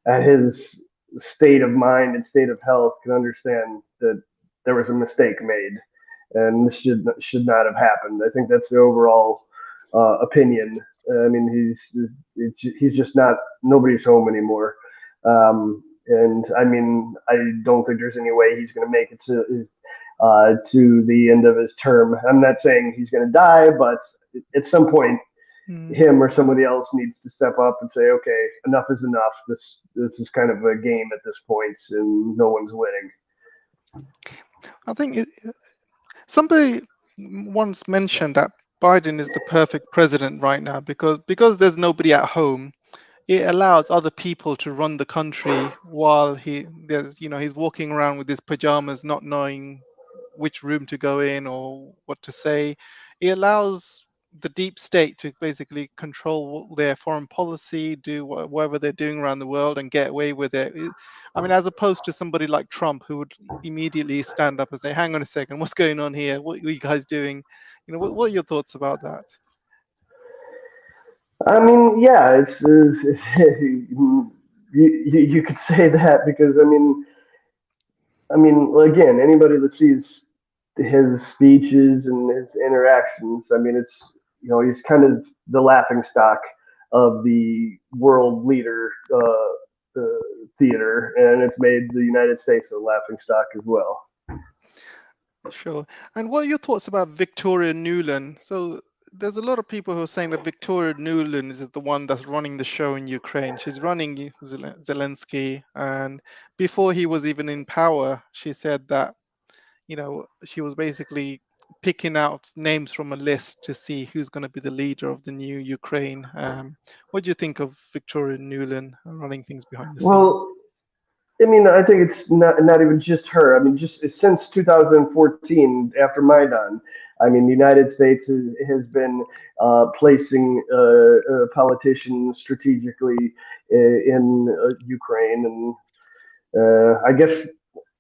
S3: at his state of mind and state of health can understand that there was a mistake made, and this should not have happened. I think that's the overall opinion. I mean, he's just not nobody's home anymore. And I mean, I don't think there's any way he's going to make it to the end of his term. I'm not saying he's going to die, but at some point,
S2: Mm.
S3: him or somebody else needs to step up and say, "Okay, enough is enough. This is kind of a game at this point, and no one's winning."
S2: I think somebody once mentioned that Biden is the perfect president right now because there's nobody at home. It allows other people to run the country while he's walking around with his pajamas, not knowing which room to go in or what to say. It allows the deep state to basically control their foreign policy, do whatever they're doing around the world, and get away with it. I mean, as opposed to somebody like Trump, who would immediately stand up and say, "Hang on a second, what's going on here? What are you guys doing?" What are your thoughts about that?
S3: I mean, yeah, it's you could say that because I mean, again, anybody that sees his speeches and his interactions, I mean, he's kind of the laughing stock of the world leader theater, and it's made the United States a laughing stock as well.
S2: Sure. And what are your thoughts about Victoria Nuland? So there's a lot of people who are saying that Victoria Nuland is the one that's running the show in Ukraine. She's running Zelensky, and before he was even in power, she said that, she was basically picking out names from a list to see who's going to be the leader of the new Ukraine. What do you think of Victoria Nuland running things behind the scenes?
S3: Well, I mean, I think it's not even just her. I mean, just since 2014, after Maidan, I mean, the United States has been placing politicians strategically in Ukraine, and I guess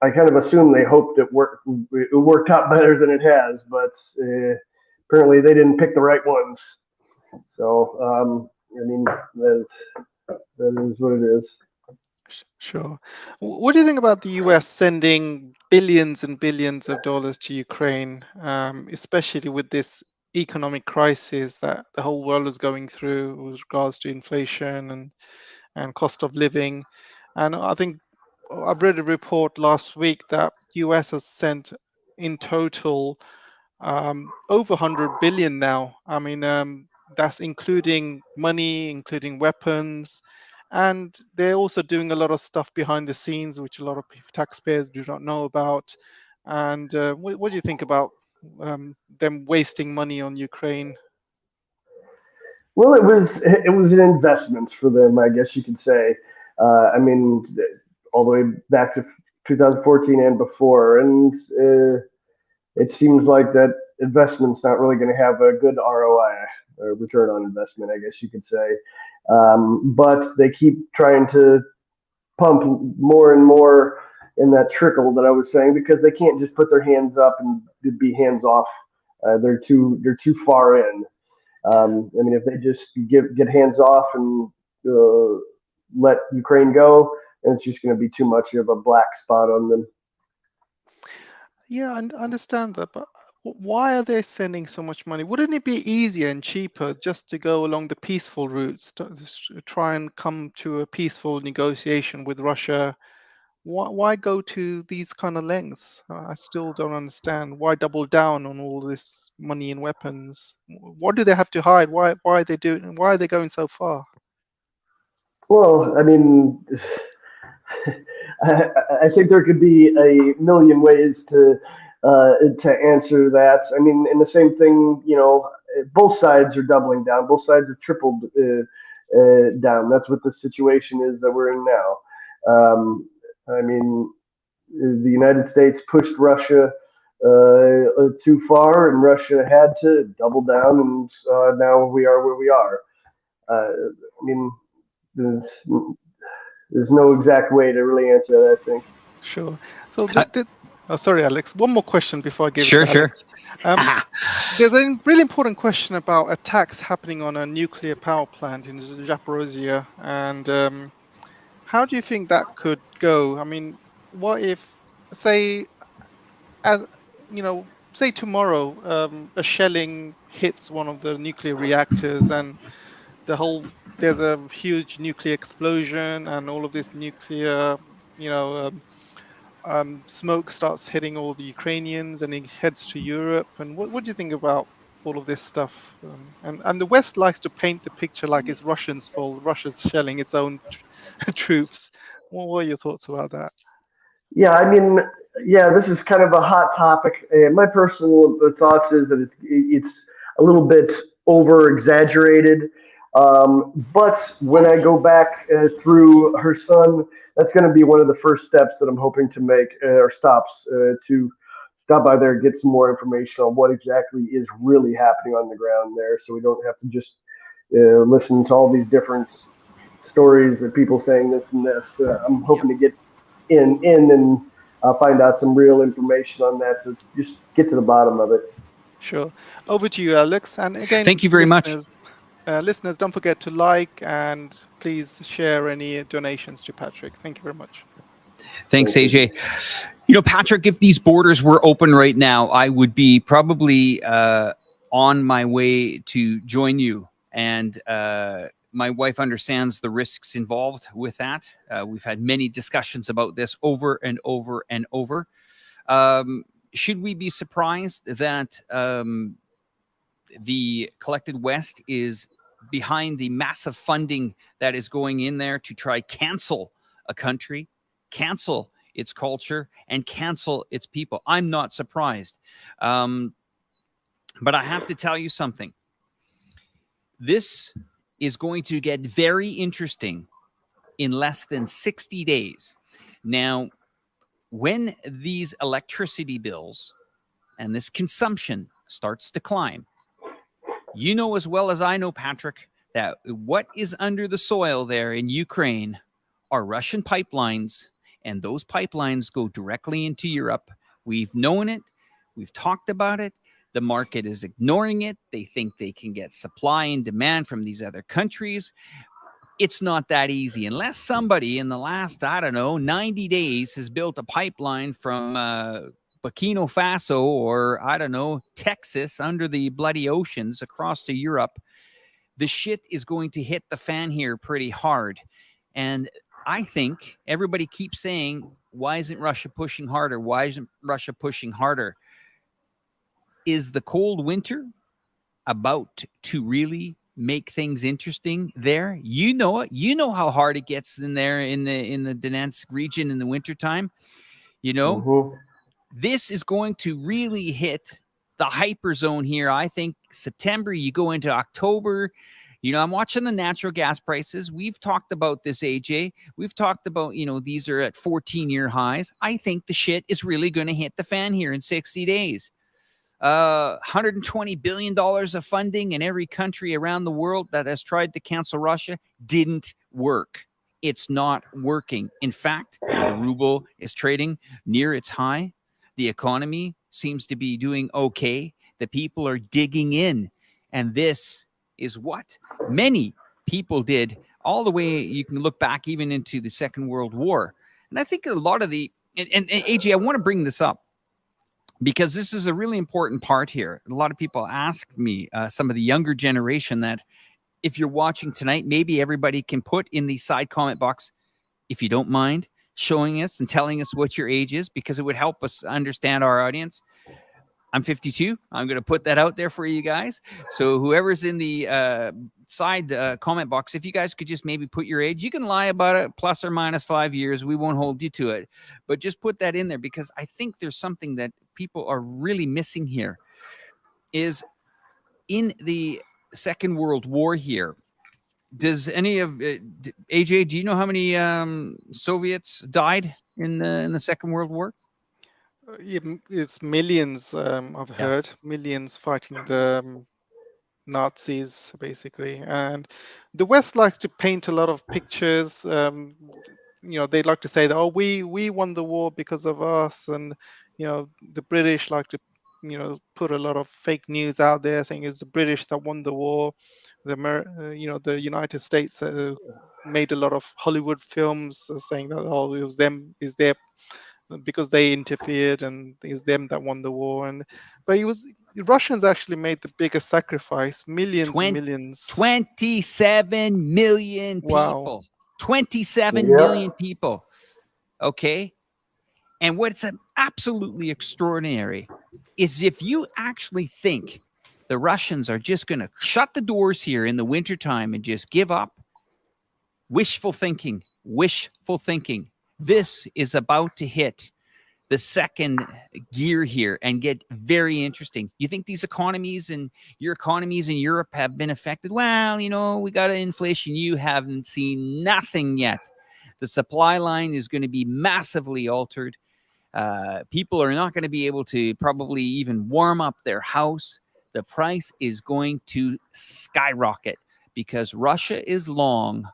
S3: I kind of assume they hoped it worked out better than it has, but apparently they didn't pick the right ones. So, I mean, that is what it is.
S2: Sure. What do you think about the US sending billions and billions of dollars to Ukraine, especially with this economic crisis that the whole world is going through with regards to inflation and cost of living? And I think I've read a report last week that US has sent in total over 100 billion now. I mean, that's including money, including weapons. And they're also doing a lot of stuff behind the scenes, which a lot of taxpayers do not know about. And what do you think about them wasting money on Ukraine?
S3: Well, it was an investment for them, I guess you could say. I mean, all the way back to 2014 and before, and it seems like that investment's not really going to have a good ROI, return on investment, I guess you could say. But they keep trying to pump more and more in that trickle that I was saying because they can't just put their hands up and be hands off. They're too far in. I mean, if they just get hands off and let Ukraine go, then it's just going to be too much of a black spot on them.
S2: Yeah, I understand that, but why are they sending so much money? Wouldn't it be easier and cheaper just to go along the peaceful routes, to try and come to a peaceful negotiation with Russia? Why go to these kind of lengths? I still don't understand. Why double down on all this money and weapons? What do they have to hide? Why are they doing? Why are they going so far?
S3: Well, I mean, I think there could be a million ways to answer that. I mean, and the same thing, you know, both sides are doubling down. Both sides have tripled down. That's what the situation is that we're in now. I mean, the United States pushed Russia too far, and Russia had to double down, and now we are where we are. I mean, there's, there's no exact way to really answer that, I think.
S2: Sure. So, oh, sorry, Alex. One more question before I give it
S1: Sure,
S2: to Alex. There's a really important question about attacks happening on a nuclear power plant in Zaporozhye, and how do you think that could go? I mean, what if, say, as you know, say tomorrow, a shelling hits one of the nuclear reactors, and there's a huge nuclear explosion, and all of this nuclear, you know, smoke starts hitting all the Ukrainians, and it heads to Europe. And what do you think about all of this stuff? And the West likes to paint the picture like it's Russians' fault. Russia's shelling its own troops. What are your thoughts about that?
S3: Yeah, I mean, yeah, this is kind of a hot topic. My personal thoughts is that it's a little bit over exaggerated. But when I go back through her son, that's going to be one of the first steps that I'm hoping to make or stops to stop by there and get some more information on what exactly is really happening on the ground there, so we don't have to just listen to all these different stories of people saying this and this. I'm hoping to get in and find out some real information on that to just get to the bottom of it.
S2: Sure. Over to you, Alex. And again,
S1: Thank you very much.
S2: Listeners, don't forget to like and please share any donations to Patrick. Thank you very much.
S1: Thanks, AJ. You know, Patrick, if these borders were open right now, I would be probably on my way to join you. And my wife understands the risks involved with that. We've had many discussions about this over and over and over. Should we be surprised that the collected West is behind the massive funding that is going in there to try cancel a country, cancel its culture, and cancel its people? I'm not surprised. But I have to tell you something. This is going to get very interesting in less than 60 days. Now, when these electricity bills and this consumption starts to climb, you know as well as I know, Patrick, that what is under the soil there in Ukraine are Russian pipelines, and those pipelines go directly into Europe. We've known it. We've talked about it. The market is ignoring it. They think they can get supply and demand from these other countries. It's not that easy unless somebody in the last, I don't know, 90 days has built a pipeline from Burkina Faso or, I don't know, Texas under the bloody oceans across to Europe. The shit is going to hit the fan here pretty hard. And I think everybody keeps saying, why isn't Russia pushing harder? Why isn't Russia pushing harder? Is the cold winter about to really, make things interesting there. You know it. You know how hard it gets in there in the Donetsk region in the wintertime. You know, this is going to really hit the hyper zone here. I think September, you go into October. You know, I'm watching the natural gas prices. We've talked about this, AJ. We've talked about, you know, these are at 14-year highs. I think the shit is really going to hit the fan here in 60 days. $120 billion of funding in every country around the world that has tried to cancel Russia didn't work. It's not working. In fact, the ruble is trading near its high. The economy seems to be doing okay. The people are digging in. And this is what many people did all the way. You can look back even into the Second World War. And I think a lot of the, and AJ, I want to bring this up because this is a really important part here. A lot of people asked me, some of the younger generation, that if you're watching tonight, maybe everybody can put in the side comment box, if you don't mind, showing us and telling us what your age is, because it would help us understand our audience. I'm 52. I'm going to put that out there for you guys. So whoever's in the side comment box, if you guys could just maybe put your age, you can lie about it, plus or minus 5 years. We won't hold you to it, but just put that in there, because I think there's something that people are really missing here. Is in the Second World War here, does any of AJ, do you know how many Soviets died in the Second World War?
S2: It's millions. I've heard millions fighting the Nazis, basically. And the West likes to paint a lot of pictures. You know, they like to say that, oh, we won the war because of us, and you know, the British like to, you know, put a lot of fake news out there saying it's the British that won the war. You know, the United States made a lot of Hollywood films saying that, oh, it was them, is their, because they interfered, and it was them that won the war. And but it was the Russians actually made the biggest sacrifice, millions and millions.
S1: 27 million people.
S2: Wow.
S1: 27 million people. Okay. And what's absolutely extraordinary is if you actually think the Russians are just going to shut the doors here in the wintertime and just give up, wishful thinking, wishful thinking. This is about to hit the second gear here and get very interesting. You think these economies and your economies in Europe have been affected? Well, you know, we got an inflation. You haven't seen nothing yet. The supply line is going to be massively altered. People are not going to be able to probably even warm up their house. The price is going to skyrocket because Russia is long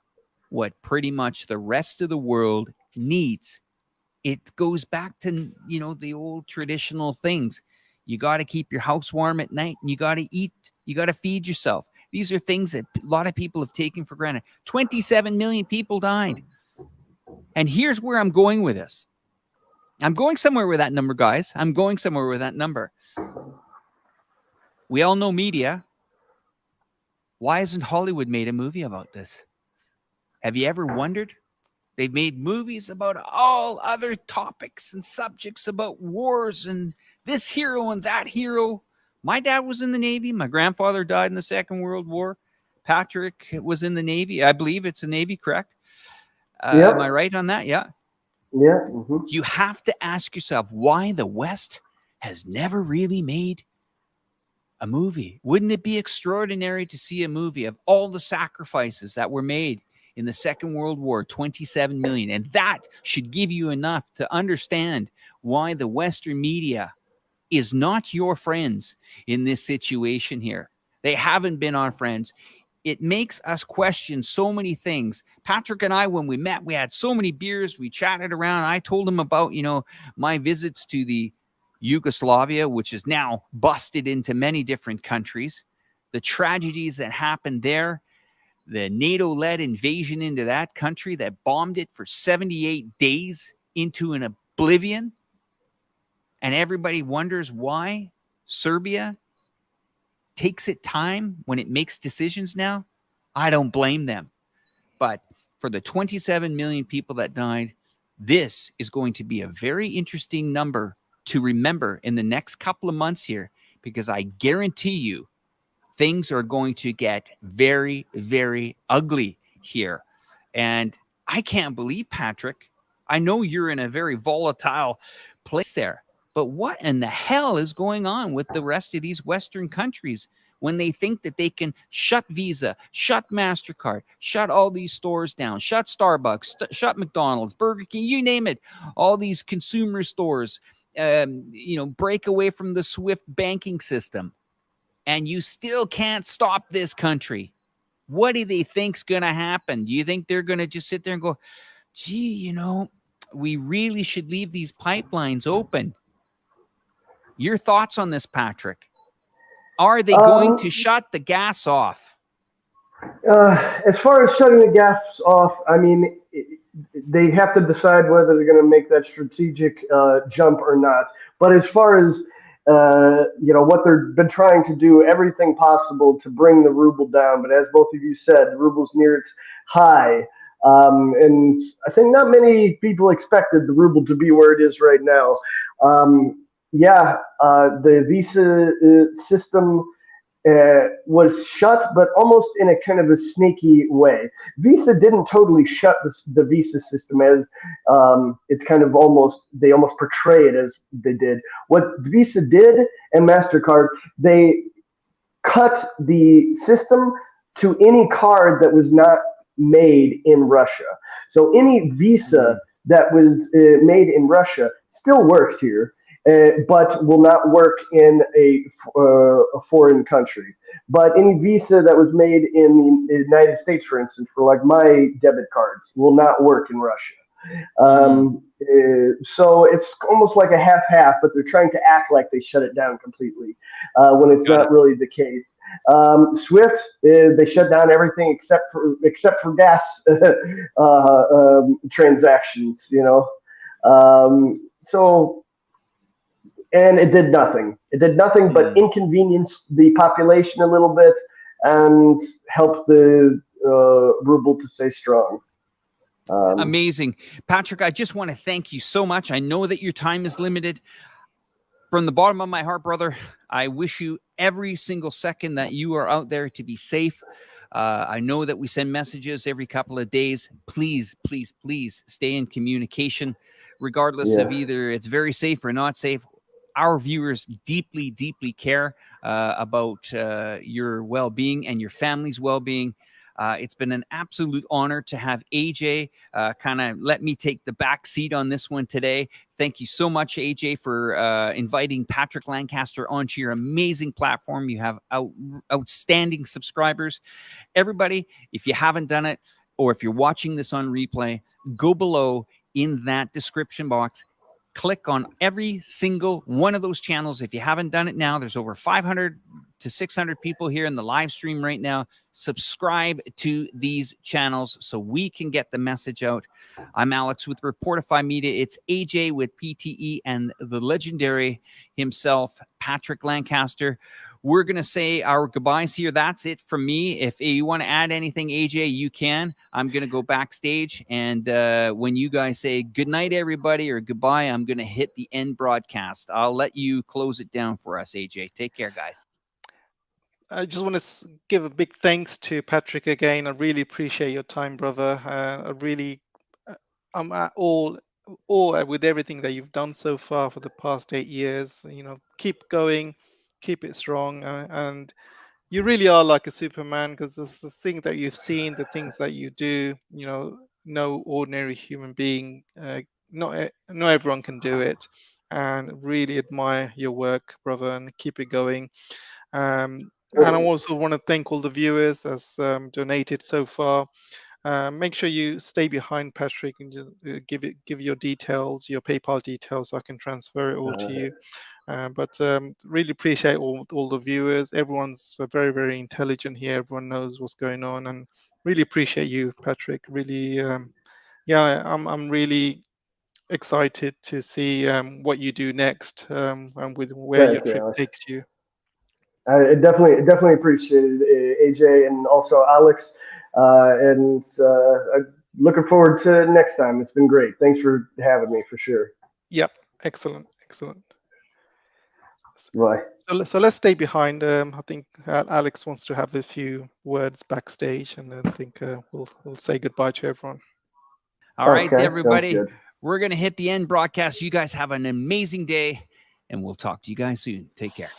S1: what pretty much the rest of the world needs. It goes back to, you know, the old traditional things. You got to keep your house warm at night, and you got to eat. You got to feed yourself. These are things that a lot of people have taken for granted. 27 million people died. And here's where I'm going with this. I'm going somewhere with that number, guys. I'm going somewhere with that number. We all know media. Why hasn't Hollywood made a movie about this? Have you ever wondered? They've made movies about all other topics and subjects, about wars and this hero and that hero. My dad was in the Navy. My grandfather died in the Second World War. Patrick was in the Navy. I believe it's the Navy, correct? Am I right on that? Yeah.
S3: Yeah.
S1: You have to ask yourself why the West has never really made a movie. Wouldn't it be extraordinary to see a movie of all the sacrifices that were made in the Second World War? 27 million. And that should give you enough to understand why the Western media is not your friends in this situation here. They haven't been our friends. It makes us question so many things. Patrick and I, when we met, we had so many beers. We chatted around. I told him about, you know, my visits to the Yugoslavia, which is now busted into many different countries, the tragedies that happened there, the NATO-led invasion into that country that bombed it for 78 days into an oblivion. And everybody wonders why Serbia takes it time when it makes decisions now. I don't blame them. But for the 27 million people that died, this is going to be a very interesting number to remember in the next couple of months here, because I guarantee you things are going to get very, very ugly here. And I can't believe, Patrick, I know you're in a very volatile place there, but what in the hell is going on with the rest of these Western countries when they think that they can shut Visa, shut MasterCard, shut all these stores down, shut Starbucks, shut McDonald's, Burger King, you name it, all these consumer stores, you know, break away from the SWIFT banking system, and you still can't stop this country? What do they think's going to happen? Do you think they're going to just sit there and go, gee, you know, we really should leave these pipelines open? Your thoughts on this, Patrick? Are they going to shut the gas off?
S3: As far as shutting the gas off, I mean, they have to decide whether they're going to make that strategic jump or not. But as far as you know, what they've been trying to do, everything possible to bring the ruble down. But as both of you said, the ruble's near its high. And I think not many people expected the ruble to be where it is right now. The Visa system was shut, but almost in a kind of a sneaky way. Visa didn't totally shut the Visa system as it's kind of they almost portray it as they did. What Visa did and MasterCard, they cut the system to any card that was not made in Russia. So any Visa that was made in Russia still works here. But will not work in a foreign country. But any Visa that was made in the United States, for instance, for like my debit cards, will not work in Russia. So it's almost like a half-half, but they're trying to act like they shut it down completely when it's not really the case. SWIFT, they shut down everything except for gas transactions, you know. And it did nothing. It did nothing but inconvenience the population a little bit and help the ruble to stay strong.
S1: Amazing. Patrick, I just want to thank you so much. I know that your time is limited. From the bottom of my heart, brother, I wish you every single second that you are out there to be safe. I know that we send messages every couple of days. Please, please, please stay in communication, regardless of either it's very safe or not safe. Our viewers deeply, deeply care about your well-being and your family's well-being. It's been an absolute honor to have AJ kind of let me take the back seat on this one today. Thank you so much, AJ, for inviting Patrick Lancaster onto your amazing platform. You have outstanding subscribers. Everybody, if you haven't done it, or if you're watching this on replay, go below in that description box. Click on every single one of those channels. If you haven't done it now, there's over 500 to 600 people here in the live stream right now. Subscribe to these channels so we can get the message out. I'm Alex with Reportify Media. It's AJ with PTE and the legendary himself, Patrick Lancaster. We're going to say our goodbyes here. That's it from me. If you want to add anything, AJ, you can. I'm going to go backstage. And when you guys say good night, everybody, or goodbye, I'm going to hit the end broadcast. I'll let you close it down for us, AJ. Take care, guys.
S2: I just want to give a big thanks to Patrick again. I really appreciate your time, brother. I'm at all with everything that you've done so far for the past 8 years. You know, keep going, keep it strong, and you really are like a Superman, because the thing that you've seen, the things that you do, you know, no ordinary human being, not everyone can do it. And really admire your work, brother, and keep it going. And I also want to thank all the viewers that's donated so far. Make sure you stay behind Patrick and just give your details, your PayPal details, so I can transfer it all to you. But really appreciate all the viewers. Everyone's very, very intelligent here. Everyone knows what's going on, and really appreciate you, Patrick. Really, I'm really excited to see what you do next, and with where your trip takes you.
S3: I definitely appreciate it, AJ, and also Alex. I'm looking forward to next time. It's been great. Thanks for having me, for sure.
S2: Yep. Excellent.
S3: Right.
S2: So let's stay behind. I think Alex wants to have a few words backstage, and I think we'll say goodbye to everyone.
S1: All right,
S3: Okay,
S1: everybody.
S3: sounds good.
S1: We're going to hit the end broadcast. You guys have an amazing day, and we'll talk to you guys soon. Take care.